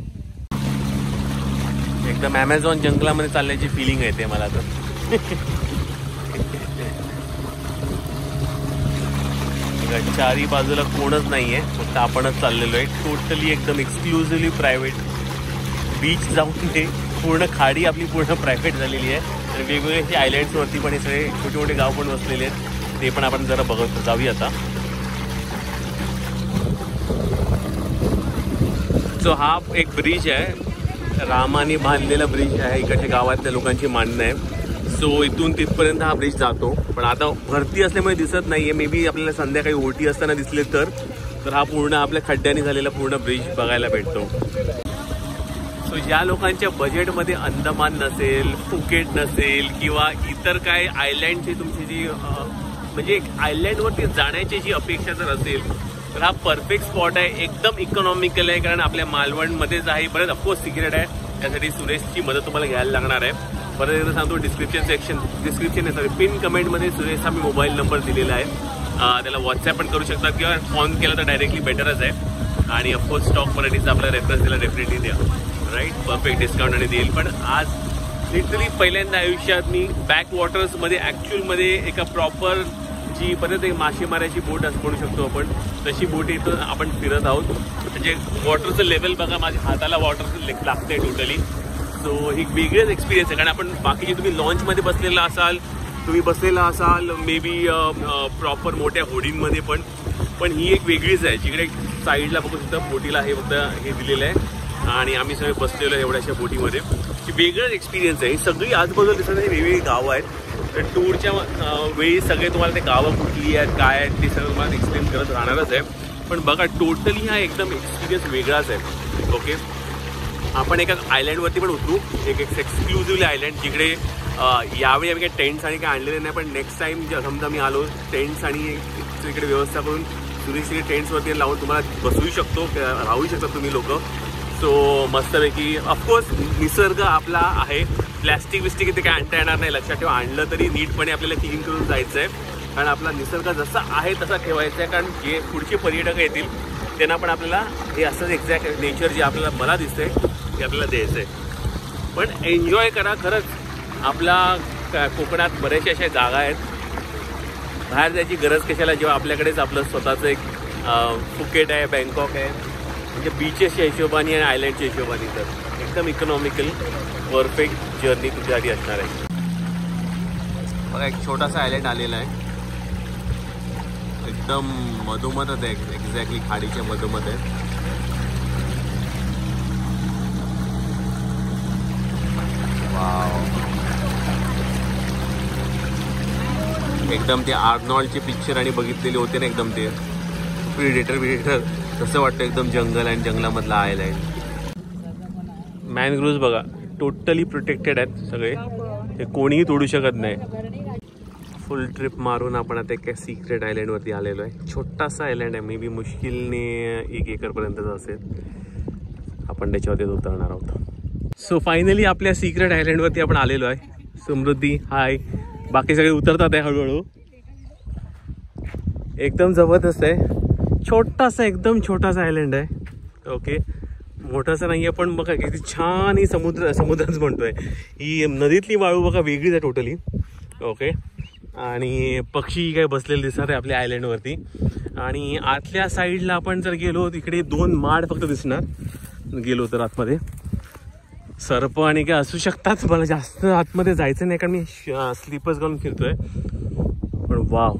एकदम ॲमेझॉन जंगलामध्ये चालण्याची फिलिंग येते मला तर. चारी बाजूला कोणच नाहीये, फक्त आपणच चाललेलो आहे. टोटली एकदम एक्सक्लुझिव्हली प्रायव्हेट बीच जाऊन ते पूर्ण खाडी आपली पूर्ण प्रायव्हेट झालेली आहे. आणि वेगवेगळे आयलँड्सवरती पण हे सगळे छोटे मोठे गाव पण वसलेले आहेत, ते पण आपण जरा बघत जाऊया आता. सो हा एक ब्रिज आहे, रामाने बांधलेला ब्रिज आहे, इकडच्या गावातल्या लोकांची मानणं आहे. सो इथून तिथपर्यंत हा ब्रिज जातो, पण आता भरती असल्यामुळे दिसत नाहीये. मे बी आपल्याला संध्याकाळी ओटी असताना दिसले तर हा पूर्ण आपल्या खड्ड्याने झालेला पूर्ण ब्रिज बघायला भेटतो. सो ज्या लोकांच्या बजेटमध्ये अंदमान नसेल, फुकेट नसेल किंवा इतर काय आयलँडची तुमची जी म्हणजे आयलँडवरती जाण्याची जी अपेक्षा जर असेल तर हा परफेक्ट स्पॉट आहे. एकदम इकॉनॉमिकल आहे, कारण आपल्या मालवणमध्येच आहे. बरं ऑफकोर्स सिक्रेट आहे, त्यासाठी सुरेशची मदत तुम्हाला घ्यायला लागणार आहे. परत एकदा सांगतो, डिस्क्रिप्शन सॉरी पिन कमेंटमध्ये सुरेशचा मी मोबाईल नंबर दिलेला आहे. त्याला व्हॉट्सॲप पण करू शकतात किंवा फोन केला तर डायरेक्टली बेटरच आहे. आणि ऑफकोर्स स्टॉक मराठीचा आपला रेफरन्स दिला डेफिनेटली द्या, राईट. परफेक्ट डिस्काउंट आणि देईल. पण आज लिटरली पहिल्यांदा आयुष्यात मी बॅक वॉटर्समध्ये ॲक्च्युअलमध्ये एका प्रॉपर जी परत एक मासेमाऱ्याची बोट असं म्हणू शकतो आपण, तशी बोट इथं आपण फिरत आहोत. म्हणजे वॉटरचं लेवल बघा, माझ्या हाताला वॉटरचं लागतंय टोटली. सो ही वेगळंच एक्सपिरियन्स आहे. कारण आपण बाकीचे तुम्ही लॉन्चमध्ये बसलेला असाल, तुम्ही बसलेला असाल मे बी प्रॉपर मोठ्या होडींमध्ये, पण ही एक वेगळीच आहे. जिकडे साईडला बघू शकता बोटीला हे फक्त हे दिलेलं आहे आणि आम्ही सगळे बसलेलो आहे एवढ्याशा बोटीमध्ये. वेगळंच एक्सपिरियन्स आहे. ही सगळी आजूबाजूला दिसत वेगवेगळी गावं आहेत. तर टूरच्या वेळी सगळे तुम्हाला ते गावं कुठली आहेत काय आहेत ते सगळं तुम्हाला एक्सप्लेन करत राहणारच आहे. पण बघा टोटली हा एकदम एक्सपिरियन्स वेगळाच आहे. ओके, आपण एका आयलँडवरती पण उतरू, एक एक्सक्लुझिव्हली आयलँड, जिकडे यावेळी आम्ही काही टेंट्स आणि काही आणलेले नाही. पण नेक्स्ट टाईम समजा मी आलो, टेंट्स आणि इकडे व्यवस्था करून सुरक्षित टेंट्सवरती लावून तुम्हाला बसवू शकतो, राहू शकता तुम्ही लोक. सो मस्तपैकी ऑफकोर्स निसर्ग आपला आहे, प्लॅस्टिक विस्टिक इथे काय आणता येणार नाही, लक्षात ठेवा. आणलं तरी नीटपणे आपल्याला क्लीन करून जायचं आहे, कारण आपला निसर्ग जसा आहे तसा ठेवायचा आहे. कारण जे पुढचे पर्यटक येतील त्यांना पण आपल्याला हे असंच एक्झॅक्ट नेचर जे आपल्याला मला दिसतंय ते आपल्याला द्यायचं आहे. पण एन्जॉय करा खरंच. आपल्या कोकणात बऱ्याचशा अशा जागा आहेत, बाहेर जायची गरज कशाला जेव्हा आपल्याकडेच आपलं स्वतःचं एक फुकेट आहे, बँकॉक आहे, म्हणजे बीचेसच्या हिशोबाने आणि आयलँडच्या हिशोबाने तर एकदम इकॉनॉमिकल परफेक्ट जर्नी तुमच्यासाठी असणार आहे. बघा एक छोटासा आयलँड आलेला आहे, एकदम मधोमधच आहे, एक्झॅक्टली खाडीच्या मधोमध आहे. वाव, एकदम ते आर्नॉल्डचे पिक्चर आणि बघितलेले होते ना, एकदम ते प्रिडेटर तसं वाटतं, एकदम जंगल आणि जंगलामधला आयलँड. मॅनग्रोव्ज बघा टोटली प्रोटेक्टेड आहेत सगळे, ते कोणीही तोडू शकत नाही. फुल ट्रिप मारून आपण आता एका सिक्रेट आयलँडवरती आलेलो आहे. छोटासा आयलँड आहे, मे बी मुश्किलने 1 एकरपर्यंतचा असेल. आपण त्याच्यावरती उतरणार आहोत. सो फायनली आपल्या सिक्रेट आयलँडवरती आपण आलेलो आहे. समृद्धी हाय, बाकी सगळे उतरतात आहे हळूहळू. एकदम जबरदस्त आहे. छोटासा एकदम छोटासा आयलँड आहे. ओके, मोठासा नाही आहे पण बघा किती छान ही समुद्रच म्हणतोय. ही नदीतली वाळू बघा वेगळीच आहे टोटली. ओके, आणि पक्षी काय बसलेले दिसतात आहे आपल्या आयलँडवरती. आणि आतल्या साईडला आपण जर गेलो तिकडे 2 माड फक्त दिसणार, गेलो तर आतमध्ये सर्प आणि काय असू शकतात. मला जास्त आतमध्ये जायचं नाही कारण मी स्लीपर्स घालून फिरतोय. पण वाव,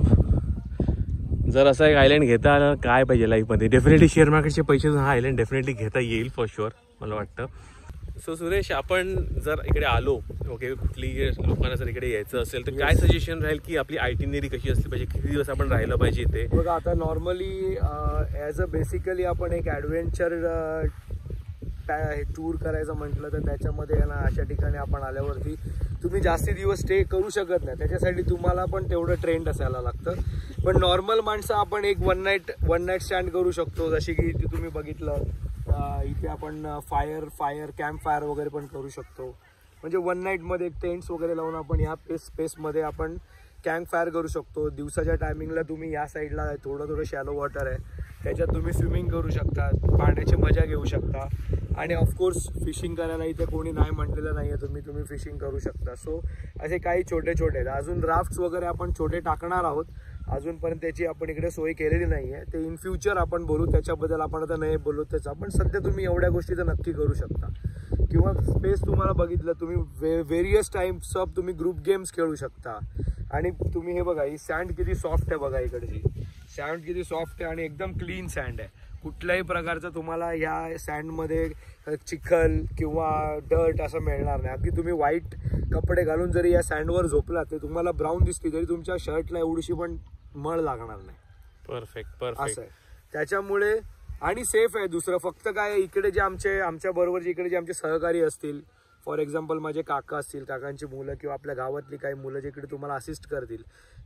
जर असा एक आयलँड घेता आला काय पाहिजे लाईफमध्ये. डेफिनेटली शेअर मार्केटचे पैसे हा आयलँड डेफिनेटली घेता येईल फॉर शुअर मला वाटतं. सो सुरेश, आपण जर इकडे आलो, ओके, कुठली लोकांना जर इकडे यायचं असेल तर काय सजेशन राहील की आपली आयटिनरी कशी असली पाहिजे, किती दिवस आपण राहिलं पाहिजे इथे? बघा आता नॉर्मली ॲज अ बेसिकली आपण एक ॲडव्हेंचर टूर करायचं म्हटलं तर त्याच्यामध्ये ना अशा ठिकाणी आपण आल्यावरती तुम्ही जास्ती दिवस स्टे करू शकत नाही. त्याच्यासाठी तुम्हाला पण तेवढं ट्रेंड असायला लागतं. पण नॉर्मल माणसं आपण एक वन नाईट स्टँड करू शकतो. जशी की तुम्ही बघितलं इथे आपण कॅम्प फायर वगैरे पण करू शकतो. म्हणजे वन नाईटमध्ये टेंट्स वगैरे लावून आपण ह्या स्पेसमध्ये आपण कॅम्प फायर करू शकतो. दिवसाच्या टायमिंगला तुम्ही या साईडला थोडं शॅलो वॉटर आहे, त्याच्यात तुम्ही स्विमिंग करू शकता, पाण्याची मजा घेऊ शकता. आणि ऑफकोर्स फिशिंग करायला इथे कोणी नाही म्हटलेलं नाही आहे, तुम्ही फिशिंग करू शकता. सो असे काही छोटे आहेत. अजून राफ्ट्स वगैरे आपण छोटे टाकणार आहोत. अजूनपर्यंत त्याची आपण इकडे सोय केलेली नाही आहे. ते इन फ्युचर आपण बोलू, त्याच्याबद्दल आपण आता नाही बोलू त्याचा. पण सध्या तुम्ही एवढ्या गोष्टी तर नक्की करू शकता. किंवा स्पेस तुम्हाला बघितलं, तुम्ही व्हेरियस टाइम्स ऑफ तुम्ही ग्रुप गेम्स खेळू शकता. आणि तुम्ही हे बघा, ही सँड किती सॉफ्ट आहे बघा, इकडची सँड किती सॉफ्ट आहे आणि एकदम क्लीन सँड आहे. कुठल्याही प्रकारचं तुम्हाला ह्या सँडमध्ये चिखल किंवा डर्ट असं मिळणार नाही. अगदी तुम्ही व्हाईट कपडे घालून जरी या सँडवर झोपलात ते तुम्हाला ब्राऊन दिसते, तरी तुमच्या शर्टला एवढीशी पण मळ लागणार नाही. परफेक्ट असं आहे. त्याच्यामुळे आणि सेफ आहे. दुसरं फक्त काय, इकडे जे आमच्या बरोबर जे इकडे जे आमचे सहकारी असतील, फॉर एक्झाम्पल माझे काका असतील, काकांची मुलं किंवा आपल्या गावातली काही मुलं जे इकडे तुम्हाला असिस्ट करतील,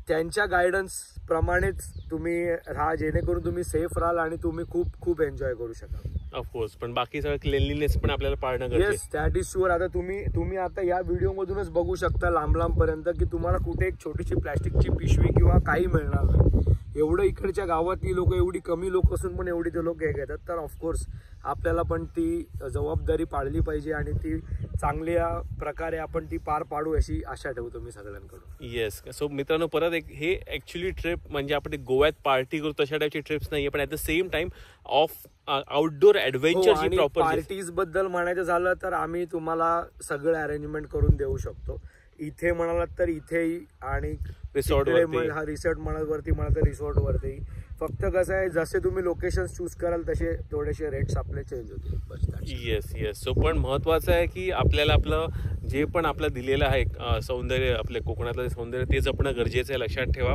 त्यांच्या गायडन्स प्रमाणेच तुम्ही राहा, जेणेकरून तुम्ही सेफ राहाल आणि तुम्ही खूप एन्जॉय करू शकाल. ऑफकोर्स, पण बाकी सगळं क्लिनलीनेस पण आपल्याला पाळणं गरजेचं आहे. Yes, that is sure. आता तुम्ही आता या व्हिडिओमधूनच बघू शकता लांब की तुम्हाला कुठे एक छोटीशी प्लॅस्टिकची पिशवी किंवा काही मिळणार नाही. एवढं इकडच्या गावातली लोक, एवढी कमी लोक असून पण एवढी ते लोक हे घेतात. तर ऑफकोर्स आपल्याला पण ती जबाबदारी पाळली पाहिजे आणि ती चांगल्या प्रकारे आपण ती पार पाडू अशी आशा ठेवतो मी सगळ्यांकडून. येस. सो मित्रांनो, परत एक हे ॲक्च्युली ट्रिप म्हणजे आपण गोव्यात पार्टी करू तशा टाईपची ट्रिप्स नाही आहे, पण at the same time of outdoor ॲडव्हेंचरची प्रॉपर. पार्टीज बद्दल म्हणायचं झालं तर आम्ही तुम्हाला सगळं अरेंजमेंट करून देऊ शकतो. इथे म्हणालात तर इथेही आणि रिसॉर्टवरती, हा रिसॉर्ट वरती म्हणाल तर रिसॉर्टवरती. फक्त कसं आहे, जसे तुम्ही लोकेशन चूज कराल तसे थोडेसे रेट्स आपले चेंज होतील. येस. सो पण महत्त्वाचं आहे की आपल्याला आपलं जे पण आपलं दिलेलं आहे सौंदर्य, आपल्या कोकणातलं सौंदर्य ते जपणं गरजेचं आहे. लक्षात ठेवा,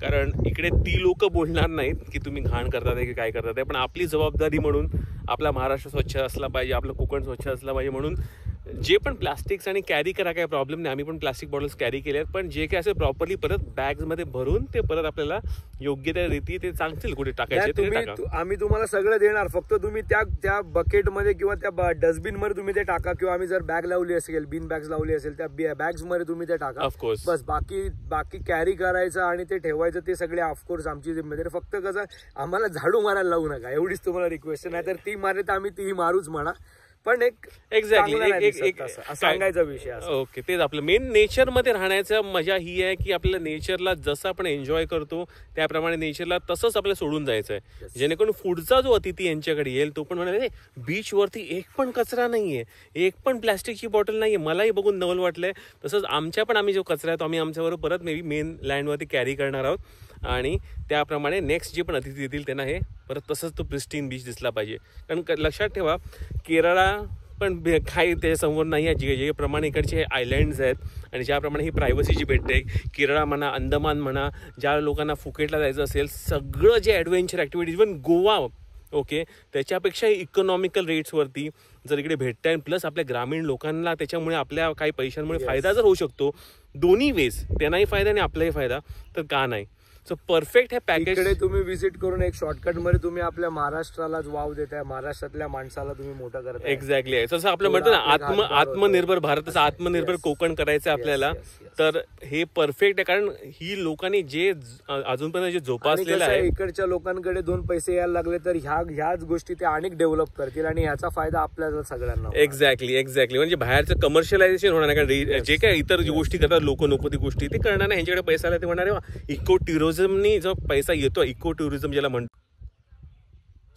कारण इकडे ती लोक बोलणार नाहीत की तुम्ही घाण करतात की काय करतात आहे, पण आपली जबाबदारी म्हणून आपला महाराष्ट्र स्वच्छ असला पाहिजे, आपलं कोकण स्वच्छ असला पाहिजे म्हणून जे पण प्लास्टिक्स आणि कॅरी करा काही प्रॉब्लेम नाही, आम्ही पण प्लास्टिक बॉटल्स कॅरी केल्या, पण जे काय असेल प्रॉपरली परत बॅग्समध्ये भरून ते परत आपल्याला योग्य त्या रीती ते सांगतील कुठे टाकायचे ते टाका. आम्ही तुम्हाला सगळं देणार, फक्त तुम्ही त्या बकेटमध्ये किंवा त्या डस्टबिन मध्ये तुम्ही ते टाका, किंवा आम्ही जर बॅग लावली असेल, बिन बॅग्स लावली असेल, त्या बॅग्स मध्ये तुम्ही ते टाका. ऑफकोर्स बस बाकी कॅरी करायचं आणि ते ठेवायचं ते सगळे ऑफकोर्स आमची जिम्मेदारी. फक्त कसं आम्हाला झाडू मारायला लावू नका एवढीच तुम्हाला रिक्वेस्ट, नाही तर ती मारे तर आम्ही तीही मारूच म्हणा, पण एक एक्झॅक्टली सांगायचा विषय. ओके, तेच आपलं मेन नेचरमध्ये राहण्याचं मजा ही आहे की आपल्याला नेचरला जसं आपण एन्जॉय करतो त्याप्रमाणे नेचरला तसंच आपल्याला सोडून जायचं आहे, जेणेकरून पुढचा जो अतिथी यांच्याकडे येईल तो पण म्हणाले बीचवरती एक पण कचरा नाहीये, एक पण प्लॅस्टिकची बॉटल नाहीये, मलाही बघून नवल वाटलंय. तसंच आम्ही जो कचरा आहे तो आम्ही आमच्याबरोबर परत मे बी मेन लँडवरती कॅरी करणार आहोत, आणि त्याप्रमाणे नेक्स्ट जे पण अतिथी येतील त्यांना हे परत तसंच तो प्रिस्टीन बीच दिसला पाहिजे. कारण लक्षात ठेवा, केरळा पण काही त्याच्यासमोर नाही आहे. जे प्रमाणे इकडचे हे आयलँड्स आहेत आणि ज्याप्रमाणे ही प्रायव्हसी जी भेटते, केरळा म्हणा, अंदमान म्हणा, ज्या लोकांना फुकेटला जायचं असेल, सगळं जे adventure activities, even Goa okay त्याच्यापेक्षा इकॉनॉमिकल रेट्सवरती जर इकडे भेटत आहे, प्लस आपल्या ग्रामीण लोकांना त्याच्यामुळे आपल्या काही पैशांमुळे फायदा जर होऊ शकतो, दोन्ही वेज त्यांनाही फायदा आणि आपलाही फायदा, तर का नाही. सो परफेक्ट हे पॅकेज. इकडे तुम्ही व्हिजिट करून एक शॉर्टकट मध्ये तुम्ही आपल्या महाराष्ट्रालाच वाव देताय, महाराष्ट्रातल्या माणसाला तुम्ही मोठं करताय. एक्झॅक्टली आहे. जसं आपलं म्हणतो ना आत्मनिर्भर भारताचं आत्मनिर्भर कोकण करायचं आपल्याला, तर हे परफेक्ट आहे. कारण ही लोकांनी जे अजूनपर्यंत जे जोपासलेलं आहे, इकडच्या लोकांकडे 2 पैसे यायला लागले तर ह्याच गोष्टी ते अनेक डेव्हलप करतील आणि याचा फायदा आपल्याला सगळ्यांना. एक्झॅक्टली म्हणजे बाहेरचं कमर्शियलायझेशन होणार नाही. कारण जे काय इतर गोष्टी करतात लोक नको ती गोष्टी ते करणार नाही, ह्यांच्याकडे पैसा आला ते म्हणणार इको टुरिझमनी जो पैसा येतो, इको टुरिझम ज्याला म्हणतो.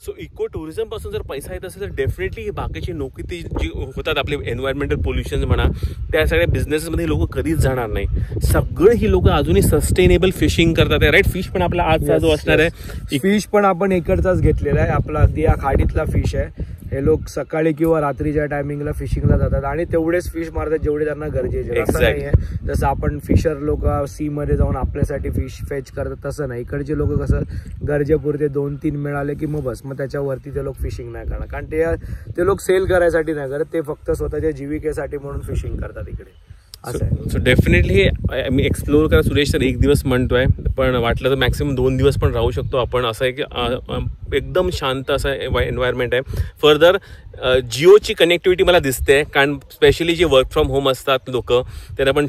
सो इको टुरिझम पासून जर पैसा येत असेल तर डेफिनेटली बाकीची नोकरी जी होतात आपले एन्व्हायरमेंटल पोल्युशन म्हणा, त्या सगळ्या बिझनेसमध्ये लोक कधीच जाणार नाही. सगळं ही लोक अजूनही सस्टेनेबल फिशिंग करतात, राईट. फिश पण आपला आजचा जो असणार आहे, फिश पण आपण इकडचाच घेतलेला आहे, आपला अगदी या खाडीतला फिश आहे. हे लोक सकाळी किंवा रात्रीच्या टायमिंगला फिशिंगला जातात आणि तेवढेच फिश मारतात जेवढे त्यांना गरजेचे. असं नाही आहे जसं आपण फिशर लोक सी मध्ये जाऊन आपल्यासाठी फिश फेच करतात, तसं नाही. इकडचे लोक कसं गरजेपुरते 2-3 मिळाले की मग बस, मग त्याच्यावरती ते लोक फिशिंग नाही करणार. कारण ते लोक सेल करायसाठी नाही करत, ते फक्त स्वतःच्या जीविकेसाठी म्हणून फिशिंग करतात इकडे. सो डेफिनेटली मी एक्सप्लोर करा. सुरेश तर 1 दिवस म्हणतोय, पण वाटलं तर मॅक्सिमम 2 दिवस पण राहू शकतो आपण. असं आहे की एकदम शांत असं एन्व्हायरमेंट आहे. फर्दर जिओची कनेक्टिव्हिटी मला दिसते, कारण स्पेशली जे वर्क फ्रॉम होम असतात लोक, त्यांना पण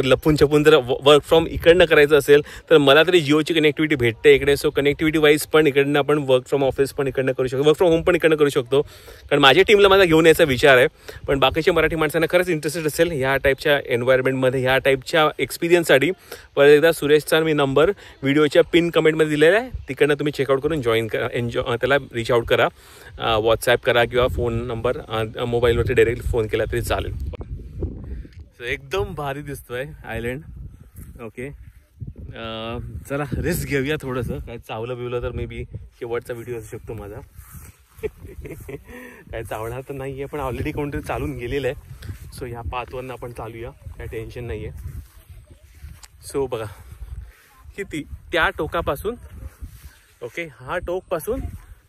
लपून छपून जर वर्क फ्रॉम इकडनं करायचं असेल तर मला तरी जिओची कनेक्टिव्हिटी भेटते इकडे. सो कनेक्टिव्हिटी वाईज पण इकडनं आपण वर्क फ्रॉम ऑफिस पण इकडनं करू शकतो, वर्क फ्रॉम होम पण इकडनं करू शकतो. कारण माझ्या टीमला माझा घेऊन यायचा विचार आहे, पण बाकीच्या मराठी माणसांना खरंच इंटरेस्टेड असेल ह्या टाईपच्या एन्व्हायरमेंटमध्ये, ह्या टाईपच्या एक्सपिरियन्ससाठी, परत एकदा सुरेशचा मी नंबर व्हिडिओच्या पिन कमेंटमध्ये दिलेला आहे, तिकडनं तुम्ही चेकआउट करून जॉईन करा, त्याला रिच आउट करा, व्हॉट्सॲप करा किंवा फोन नंबर मोबाईलवरती डायरेक्ट फोन केला तरी चालेल. एकदम भारी दिसतोय आयलँड. ओके चला रिस्क घेऊया थोडंसं, काय चावलं बिवलं तर मे बी शेवटचा व्हिडिओ असू शकतो माझा. काय चावणार तर नाही आहे, पण ऑलरेडी कोणतरी चालून गेलेलं आहे. सो ह्या पाथवरनं आपण चालूया, काय टेन्शन नाही आहे. सो बघा किती त्या टोकापासून, ओके हा टोकपासून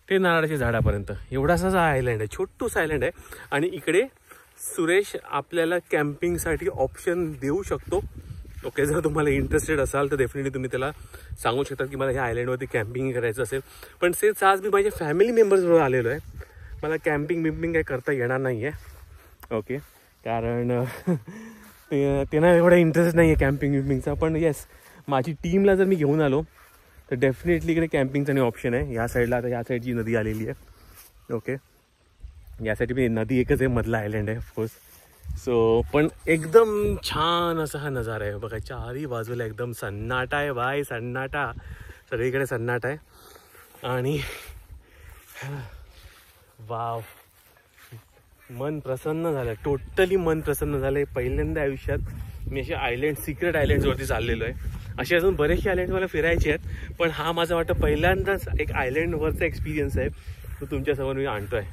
ते नारळाच्या झाडापर्यंत एवढासाच आयलँड आहे, छोटूसा आयलँड आहे. आणि इकडे सुरेश आपल्याला कॅम्पिंगसाठी ऑप्शन देऊ शकतो. ओके जर तुम्हाला इंटरेस्टेड असाल तर डेफिनेटली तुम्ही त्याला सांगू शकता की मला ह्या आयलँडवरती कॅम्पिंग करायचं असेल. पण तेच आज मी माझ्या फॅमिली मेंबर्सबरोबर आलेलो आहे, मला कॅम्पिंग काही करता येणार नाही आहे. ओके कारण त्यांना एवढा इंटरेस्ट नाही आहे कॅम्पिंगचा. पण येस माझी टीमला जर मी घेऊन आलो तर डेफिनेटली इकडे कॅम्पिंगचा नाही ऑप्शन आहे. या साईडला आता या साईडची नदी आलेली आहे. ओके यासाठी मी नदी एकच आहे, मधला आयलँड आहे ऑफकोर्स. सो पण एकदम छान असा हा नजारा आहे बघा, चारही बाजूला एकदम सन्नाटा आहे भाई, सन्नाटा, सगळीकडे सन्नाटा आहे. आणि वाव मन प्रसन्न झालं, टोटली मन प्रसन्न झालं. पहिल्यांदा आयुष्यात मी असे आयलँड, सिक्रेट आयलँड्सवरती चाललेलो आहे. असे अजून बरेचसे आयलँड मला फिरायचे आहेत, पण हा माझा वाटतं पहिल्यांदाच एक आयलँडवरचा एक्सपिरियन्स आहे, तो तुमच्यासमोर मी आणतोय.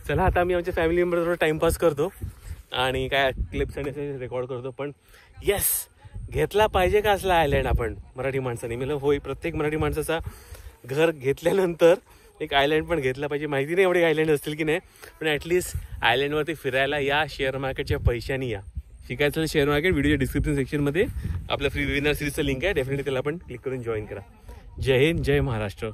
चला आता मी आमच्या फॅमिली मेंबरबरोबर टाइमपास करतो आणि काय क्लिप्स आणि असे रेकॉर्ड करतो. पण येस घेतला पाहिजे का असला आयलँड आपण मराठी माणसाने? मला होय, प्रत्येक मराठी माणसाचा घर घेतल्यानंतर एक आयलँड पण घेतला पाहिजे. माहिती नाही एवढे आयलँड असतील की नाही, पण ॲटलिस्ट आयलँडवरती फिरायला या, शेअर मार्केटच्या पैशानी या. शिकायचं शेअर मार्केट व्हिडिओच्या डिस्क्रिप्शन सेक्शनमध्ये आपल्या फ्री वेबिनार सिरीजचं लिंक आहे, डेफिनेटली त्याला पण क्लिक करून जॉईन करा. जय हिंद, जय महाराष्ट्र.